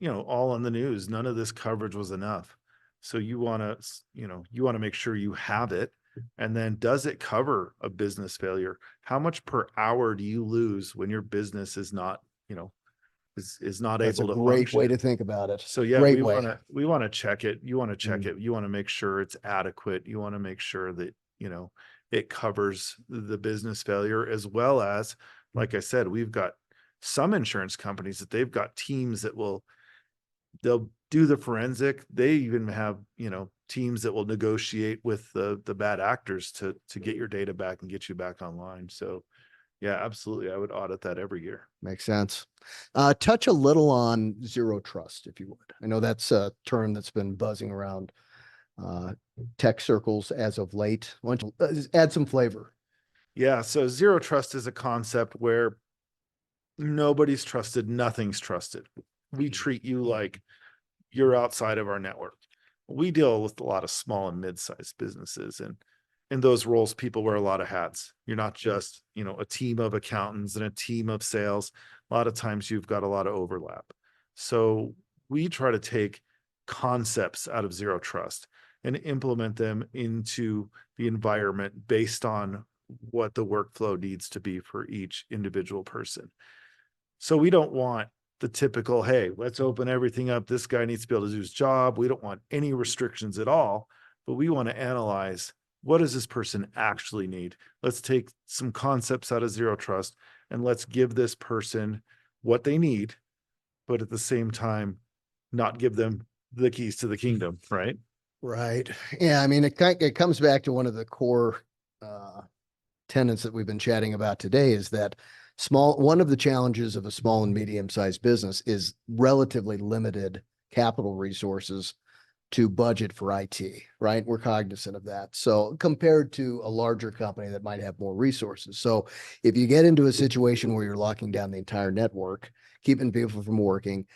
all on the news. None of this coverage was enough. So you want to make sure you have it. And then, does it cover a business failure? How much per hour do you lose when your business is not, is not That's able a to great function? way to think about it. So yeah, Great we way. want to check it. You want to check it. You want to make sure it's adequate. You want to make sure that, it covers the business failure, as well as, like I said, we've got some insurance companies that they've got teams that they'll do the forensic. They even have, teams that will negotiate with the bad actors to get your data back and get you back online. So yeah, absolutely. I would audit that every year. Makes sense. Touch a little on zero trust, if you would. I know that's a term that's been buzzing around tech circles as of late. Why don't you add some flavor? Yeah. So zero trust is a concept where nobody's trusted, nothing's trusted. We treat you like you're outside of our network. We deal with a lot of small and mid-sized businesses, and in those roles, people wear a lot of hats. You're not just, a team of accountants and a team of sales. A lot of times you've got a lot of overlap. So we try to take concepts out of zero trust and implement them into the environment based on what the workflow needs to be for each individual person. So we don't want the typical, hey, let's open everything up. This guy needs to be able to do his job. We don't want any restrictions at all, but we want to analyze, what does this person actually need? Let's take some concepts out of zero trust and let's give this person what they need, but at the same time, not give them the keys to the kingdom, right? Right. Yeah. It comes back to one of the core tenets that we've been chatting about today, is that one of the challenges of a small and medium-sized business is relatively limited capital resources to budget for IT, right? We're cognizant of that. So compared to a larger company that might have more resources. So if you get into a situation where you're locking down the entire network, keeping people from working,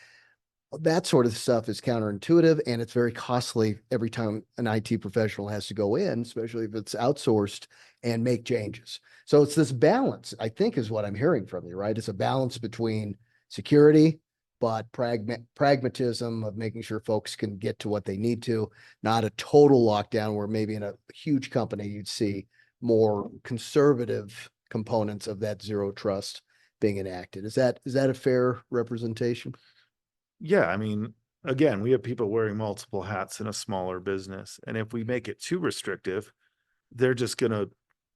that sort of stuff is counterintuitive, and it's very costly every time an IT professional has to go in, especially if it's outsourced, and make changes. So it's this balance, I think, is what I'm hearing from you, right? It's a balance between security, but pragmatism of making sure folks can get to what they need to, not a total lockdown where maybe in a huge company you'd see more conservative components of that zero trust being enacted. Is that a fair representation? Yeah. Again, we have people wearing multiple hats in a smaller business. And if we make it too restrictive, they're just going to,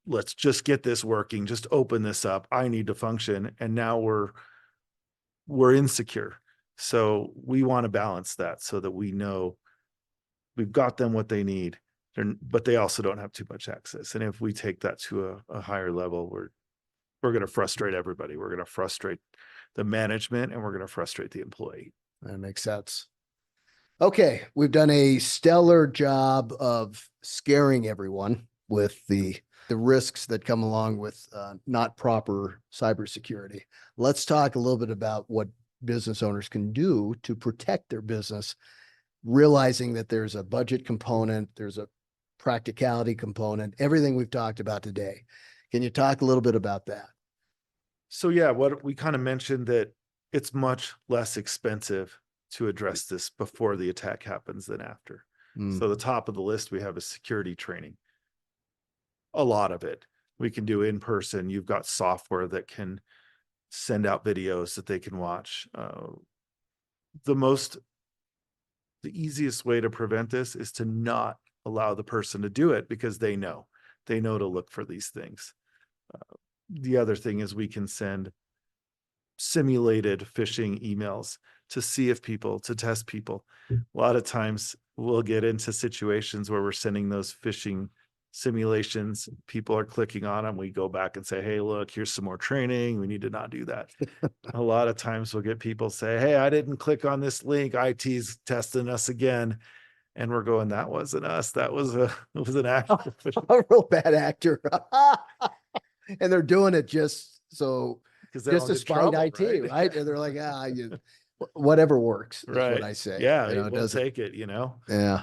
let's just get this working, just open this up. I need to function. And now we're insecure. So we want to balance that so that we know we've got them what they need, but they also don't have too much access. And if we take that to a higher level, we're going to frustrate everybody. We're going to frustrate the management and we're going to frustrate the employee. That makes sense. Okay, we've done a stellar job of scaring everyone with the risks that come along with not proper cybersecurity. Let's talk a little bit about what business owners can do to protect their business, realizing that there's a budget component, there's a practicality component, everything we've talked about today. Can you talk a little bit about that? So yeah, what we kind of mentioned that it's much less expensive to address this before the attack happens than after. So the top of the list, we have a security training. A lot of it we can do in person. You've got software that can send out videos that they can watch. The easiest way to prevent this is to not allow the person to do it because they know to look for these things. The other thing is we can send simulated phishing emails to test people. A lot of times we'll get into situations where we're sending those phishing simulations. People are clicking on them. We go back and say, hey, look, here's some more training. We need to not do that. A lot of times we'll get people say, hey, I didn't click on this link. IT's testing us again. And we're going, that wasn't us. It was an actor. A real bad actor. And they're doing it just to spite IT, right? And they're like, whatever works is what I say. Yeah, You know, we'll take it, Yeah.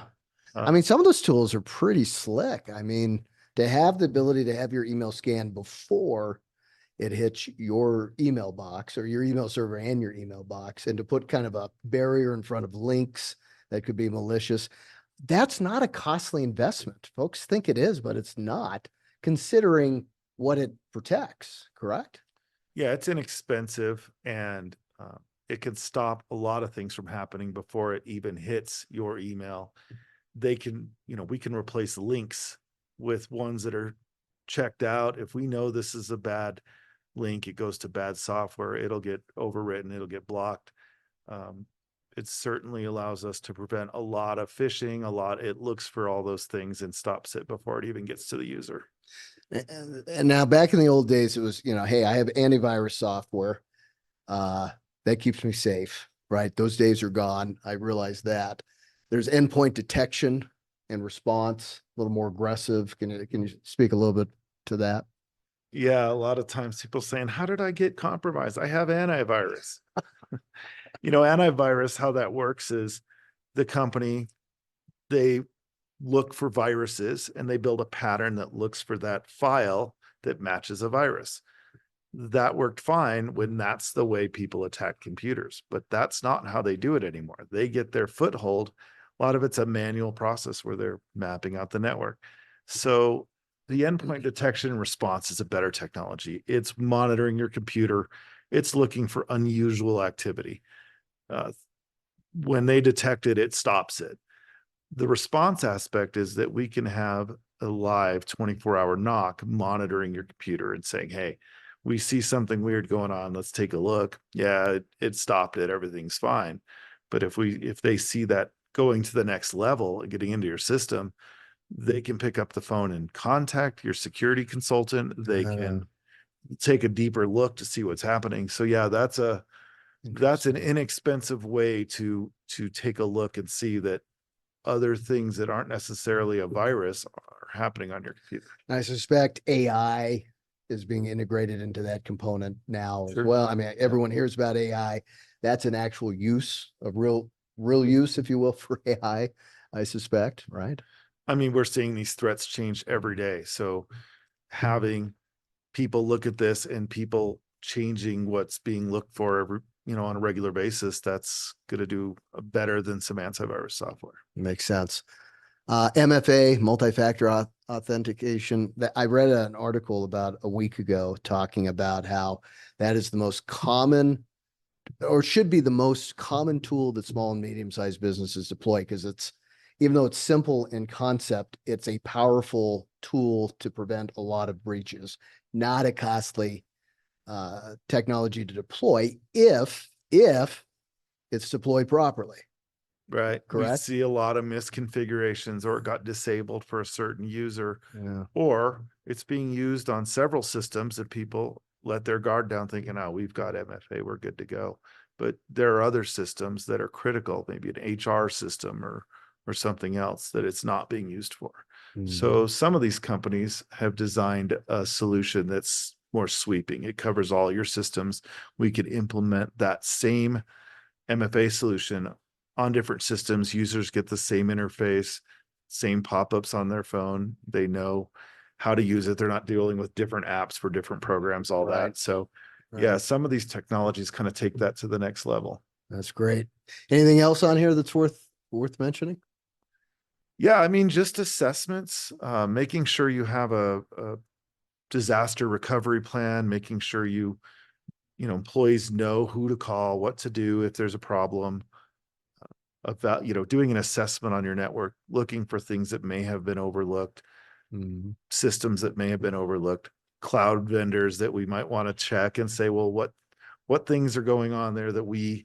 I mean, some of those tools are pretty slick. I mean, to have the ability to have your email scanned before it hits your email box or your email server and your email box, and to put kind of a barrier in front of links that could be malicious, that's not a costly investment. Folks think it is, but it's not, considering what it protects, correct? Yeah, it's inexpensive and it can stop a lot of things from happening before it even hits your email. We can replace links with ones that are checked out. If we know this is a bad link, it goes to bad software, it'll get overwritten, it'll get blocked. It certainly allows us to prevent a lot of phishing. It looks for all those things and stops it before it even gets to the user. And now back in the old days, it was, hey, I have antivirus software that keeps me safe, right? Those days are gone. I realize that. There's endpoint detection and response, a little more aggressive. Can you speak a little bit to that? Yeah, a lot of times people saying, how did I get compromised? I have antivirus. Antivirus, how that works is the company, they look for viruses and they build a pattern that looks for that file that matches a virus. That worked fine when that's the way people attack computers, but that's not how they do it anymore. They get their foothold. A lot of it's a manual process where they're mapping out the network. So the endpoint detection and response is a better technology. It's monitoring your computer. It's looking for unusual activity. When they detect it, it stops it. The response aspect is that we can have a live 24-hour knock monitoring your computer and saying, hey, we see something weird going on. Let's take a look. Yeah, it stopped it. Everything's fine. But if they see that going to the next level and getting into your system, they can pick up the phone and contact your security consultant. They can take a deeper look to see what's happening. So yeah, that's an inexpensive way to take a look and see that other things that aren't necessarily a virus are happening on your computer. I suspect AI is being integrated into that component now as well. I mean, everyone hears about AI. That's an actual use of real use, if you will, for AI, I suspect, right? I mean, we're seeing these threats change every day. So having people look at this and people changing what's being looked for on a regular basis, that's going to do better than some antivirus software. Makes sense. MFA, multi-factor authentication. I read an article about a week ago talking about how that is the most common, or should be the most common tool that small and medium-sized businesses deploy, because even though it's simple in concept, it's a powerful tool to prevent a lot of breaches. Not a costly technology to deploy if it's deployed properly. Right. We Correct? see a lot of misconfigurations, or it got disabled for a certain user, Yeah. or it's being used on several systems that people let their guard down thinking, oh, we've got MFA, we're good to go. But there are other systems that are critical, maybe an HR system or something else that it's not being used for. So some of these companies have designed a solution that's more sweeping. It covers all your systems. We could implement that same MFA solution on different systems. Users get the same interface, same pop-ups on their phone. They know how to use it. They're not dealing with different apps for different programs, all Right. that. So Right. yeah, some of these technologies kind of take that to the next level. That's great. Anything else on here that's worth mentioning? Yeah, I mean, just assessments, making sure you have a disaster recovery plan, making sure employees know who to call, what to do if there's a problem. About, doing an assessment on your network, looking for things that may have been overlooked, systems that may have been overlooked, cloud vendors that we might want to check and say, well, what things are going on there that we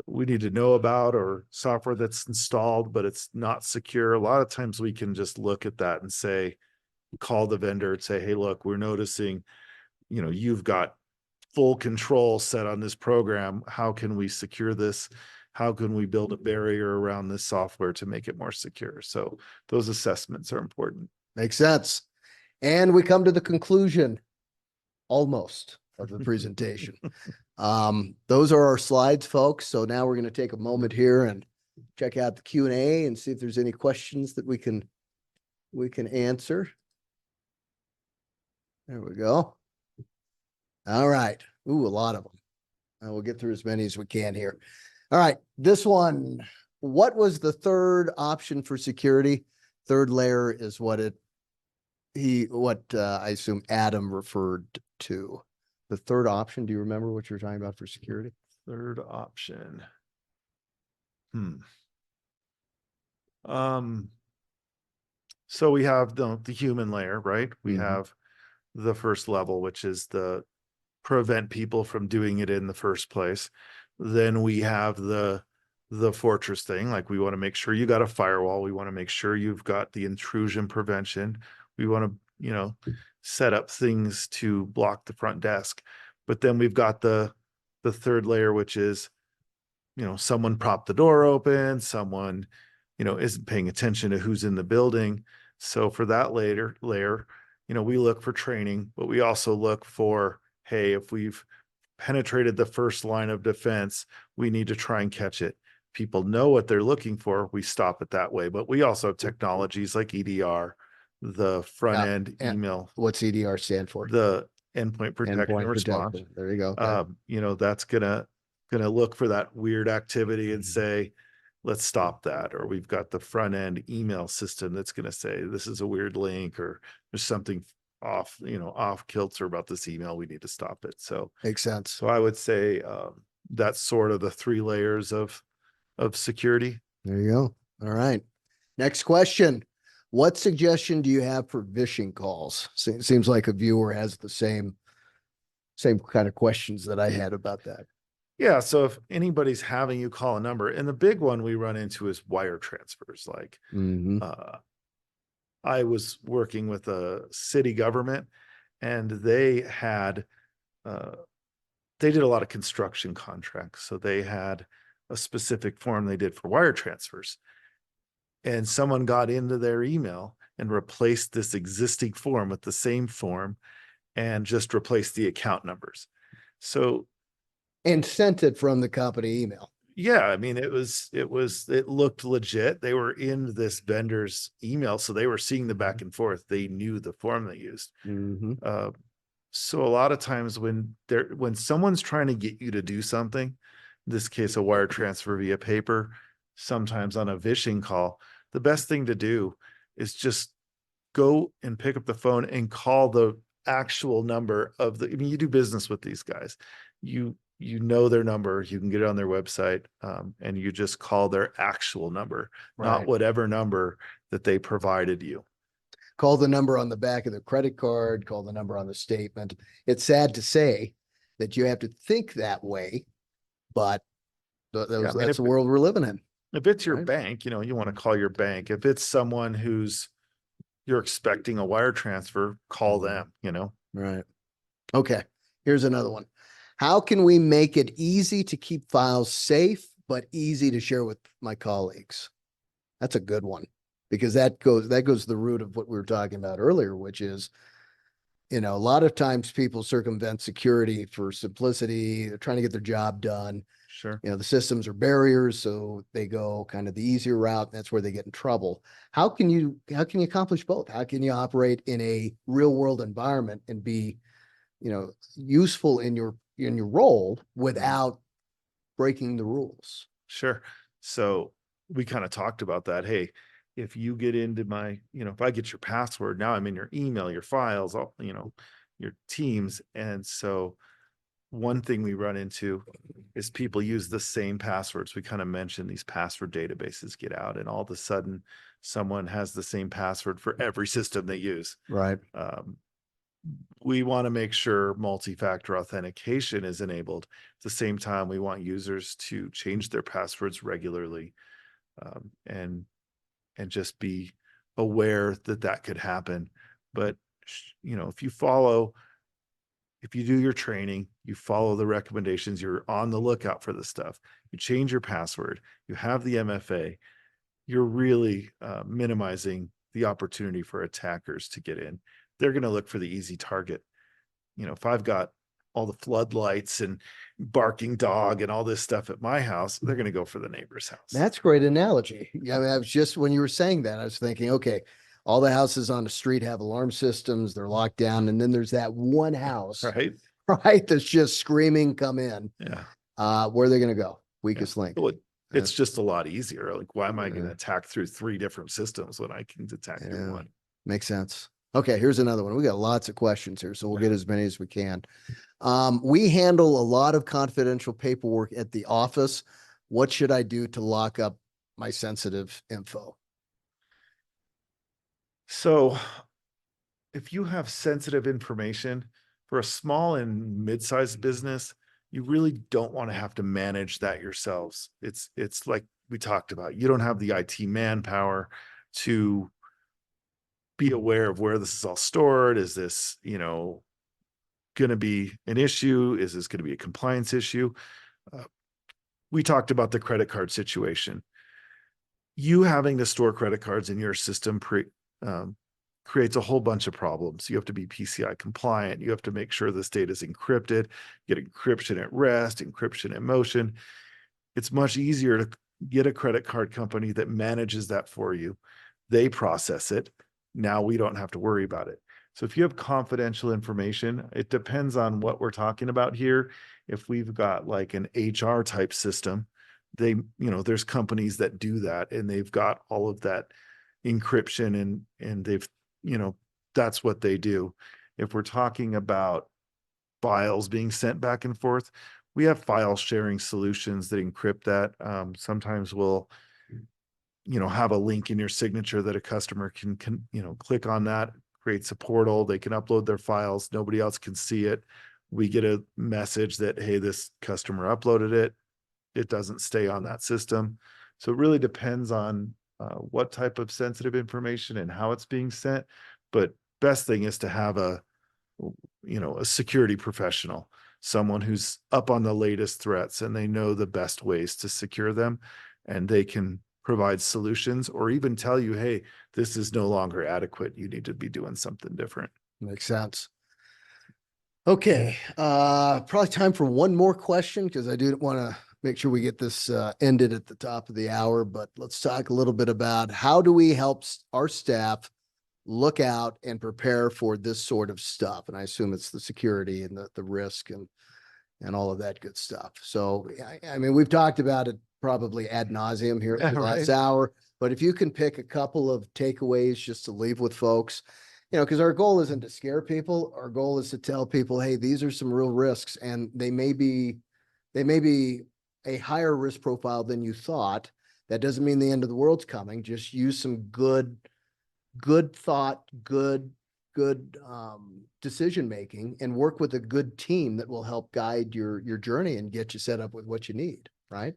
need to know about, or software that's installed but it's not secure. A lot of times we can just look at that and say, call the vendor and say, hey, look, we're noticing, you've got full control set on this program. How can we secure this? How can we build a barrier around this software to make it more secure? So those assessments are important. Makes sense. And we come to the conclusion almost of the presentation. Those are our slides, folks. So now we're going to take a moment here and check out the Q&A and see if there's any questions that we can answer. There we go. All right. Ooh, a lot of them. And we'll get through as many as we can here. All right. This one, what was the third option for security? Third layer is what I assume Adam referred to. The third option, do you remember what you were talking about for security? Third option. So we have the human layer, right? We have the first level, which is the prevent people from doing it in the first place. Then we have the fortress thing. Like, we want to make sure you got a firewall. We want to make sure you've got the intrusion prevention. We want to, set up things to block the front desk. But then we've got the third layer, which is, someone propped the door open, someone, isn't paying attention to who's in the building. So for that layer, we look for training, but we also look for, hey, if we've penetrated the first line of defense, we need to try and catch it. People know what they're looking for. We stop it that way. But we also have technologies like EDR, the front end email. What's EDR stand for? The endpoint protection and response. There you go. Okay. That's gonna look for that weird activity and say, let's stop that. Or we've got the front end email system that's gonna say, this is a weird link, or there's something off kilter about this email. We need to stop it. So makes sense. So I would say that's sort of the three layers of security. There you go. All right. Next question. What suggestion do you have for vishing calls? Seems like a viewer has the same kind of questions that I had about that. Yeah. So if anybody's having you call a number, and the big one we run into is wire transfers. Like, I was working with a city government, and they had, they did a lot of construction contracts. So they had a specific form they did for wire transfers. And someone got into their email and replaced this existing form with the same form and just replaced the account numbers. So, and sent it from the company email. Yeah, I mean, it looked legit. They were in this vendor's email, so they were seeing the back and forth. They knew the form they used. So a lot of times when someone's trying to get you to do something, in this case, a wire transfer via paper, sometimes on a vishing call, the best thing to do is just go and pick up the phone and call the actual number of I mean, you do business with these guys. You know their number, you can get it on their website, and you just call their actual number, not whatever number that they provided you. Call the number on the back of the credit card, call the number on the statement. It's sad to say that you have to think that way, but Yeah, I mean, That's the world we're living in. if it's your Right. bank, you want to call your bank. If it's someone you're expecting a wire transfer, call them. Right. Okay. Here's another one. How can we make it easy to keep files safe, but easy to share with my colleagues? That's a good one because that goes to the root of what we were talking about earlier, which is, a lot of times people circumvent security for simplicity. They're trying to get their job done. Sure. The systems are barriers, so they go kind of the easier route. And that's where they get in trouble. How can you accomplish both? How can you operate in a real world environment and be, useful in your role without breaking the rules? Sure. So we kind of talked about that. Hey, if you get into if I get your password, now I'm in your email, your files, your teams. And so one thing we run into is people use the same passwords. We kind of mentioned these password databases get out, and all of a sudden someone has the same password for every system they use. Right. We want to make sure multi-factor authentication is enabled. At the same time, we want users to change their passwords regularly, and just be aware that could happen. But if you do your training, you follow the recommendations, you're on the lookout for this stuff, you change your password, you have the MFA, you're really minimizing the opportunity for attackers to get in. They're going to look for the easy target. If I've got all the floodlights and barking dog and all this stuff at my house, they're going to go for the neighbor's house. That's a great analogy. Yeah, I mean, I was just, when you were saying that, I was thinking, okay, all the houses on the street have alarm systems, they're locked down, and then there's that one house, Right. right, that's just screaming, come in. Yeah. Where are they going to go? Weakest link. Well, it's just a lot easier. Like, why am I going Yeah. to attack through 3 different systems when I can attack through one? Makes sense. Okay, here's another one. We got lots of questions here, so we'll get as many as we can. We handle a lot of confidential paperwork at the office. What should I do to lock up my sensitive info? So if you have sensitive information for a small and mid-sized business, you really don't want to have to manage that yourselves. It's like we talked about. You don't have the IT manpower to be aware of where this is all stored. Is this, going to be an issue? Is this going to be a compliance issue? We talked about the credit card situation. You having to store credit cards in your system creates a whole bunch of problems. You have to be PCI compliant. You have to make sure this data is encrypted, get encryption at rest, encryption in motion. It's much easier to get a credit card company that manages that for you. They process it. Now we don't have to worry about it. So if you have confidential information, it depends on what we're talking about here. If we've got like an HR type system, there's companies that do that, and they've got all of that encryption, and they've, that's what they do. If we're talking about files being sent back and forth, we have file sharing solutions that encrypt that. Sometimes we'll, have a link in your signature that a customer can click on, that creates a portal. They can upload their files. Nobody else can see it. We get a message that, hey, this customer uploaded it. It doesn't stay on that system. So it really depends on what type of sensitive information and how it's being sent. But best thing is to have a security professional, someone who's up on the latest threats and they know the best ways to secure them, and they can provide solutions or even tell you, hey, this is no longer adequate. You need to be doing something different. Makes sense. Okay, probably time for one more question because I do want to make sure we get this ended at the top of the hour, but let's talk a little bit about how do we help our staff look out and prepare for this sort of stuff. And I assume it's the security and the risk and all of that good stuff. So, I mean, we've talked about it probably ad nauseum here at the last hour, but if you can pick a couple of takeaways just to leave with folks, because our goal isn't to scare people. Our goal is to tell people, hey, these are some real risks, and they may be a higher risk profile than you thought. That doesn't mean the end of the world's coming. Just use some good thought, good decision making, and work with a good team that will help guide your journey and get you set up with what you need. Right?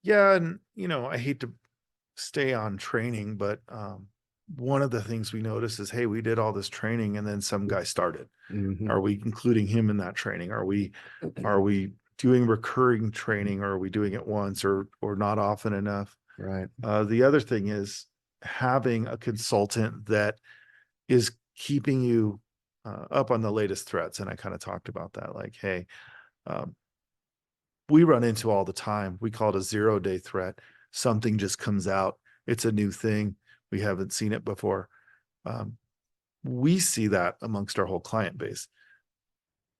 Yeah, and I hate to stay on training, but one of the things we noticed is, hey, we did all this training and then some guy started. Mhm. Are we including him in that training? Are we doing recurring training, or are we doing it once or not often enough? Right. The other thing is having a consultant that is keeping you up on the latest threats. And I kind of talked about that. Like, hey, um, we run into all the time. We call it a 0-day threat. Something just comes out. It's a new thing. We haven't seen it before. Um, we see that amongst our whole client base.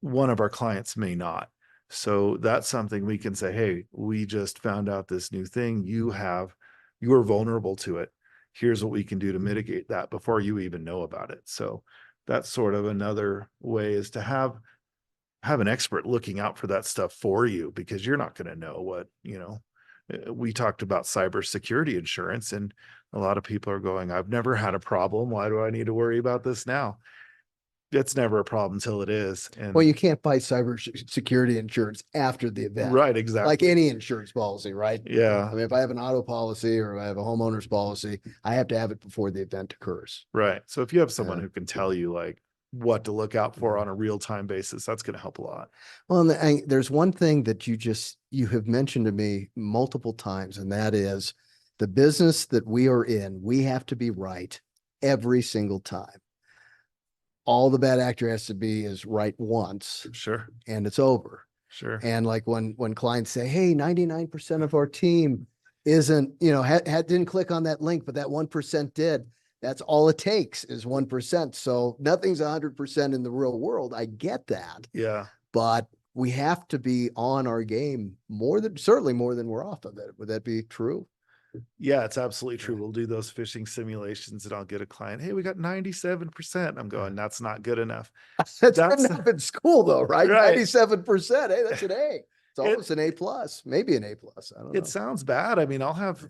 One of our clients may not. So that's something we can say, hey, we just found out this new thing. You are vulnerable to it. Here's what we can do to mitigate that before you even know about it. So that's sort of another way, is to have an expert looking out for that stuff for you, because you're not going to know we talked about cybersecurity insurance, and a lot of people are going, I've never had a problem. Why do I need to worry about this now? It's never a problem until it is. Well, And you can't buy cybersecurity insurance after the event, right, like exactly. any insurance policy, right? Yeah, I mean, if I have an auto policy or I have a homeowner's policy, I have to have it before the event occurs. right. So if you have someone Yeah. who can tell you like what to look out for on a real-time basis, that's going to help a lot. Well, there's one thing that you have mentioned to me multiple times, and that is the business that we are in, we have to be right every single time. All the bad actor has to be is right once Sure, and it's over. sure. And like when clients say, hey, 99% of our team isn't, didn't click on that link, but that 1% did. That's all it takes is 1%. So nothing's 100% in the real world. I get that, Yeah. but we have to be on our game certainly more than we're off of it. Would that be true? Yeah, it's absolutely true. We'll do those phishing simulations and I'll get a client, hey, we got 97%. I'm going, that's not good enough. That's good That's enough in school though, right? right. 97%. Hey, that's an A. It's It almost an A plus, maybe an A plus. I don't it know. sounds bad. I mean, I'll have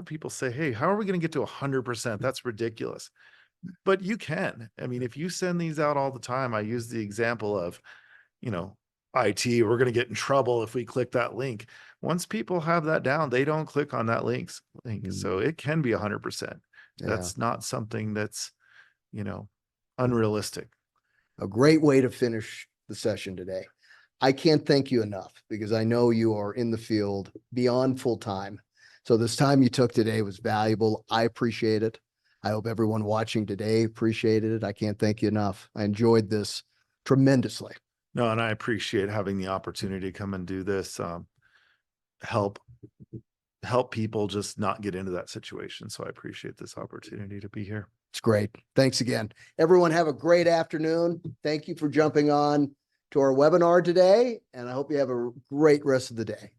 people say, hey, how are we going to get to 100%? That's ridiculous. But you can. I mean, if you send these out all the time, I use the example of, you know, IT, we're going to get in trouble if we click that link. Once people have that down, they don't click on that link. So it can be 100%. Yeah. That's not something that's, you know, unrealistic. A great way to finish the session today. I can't thank you enough because I know you are in the field beyond full time. So this time you took today was valuable. I appreciate it. I hope everyone watching today appreciated it. I can't thank you enough. I enjoyed this tremendously. No, and I appreciate having the opportunity to come and do this, help people just not get into that situation. So I appreciate this opportunity to be here. It's great. Thanks again. Everyone have a great afternoon. Thank you for jumping on to our webinar today, and I hope you have a great rest of the day.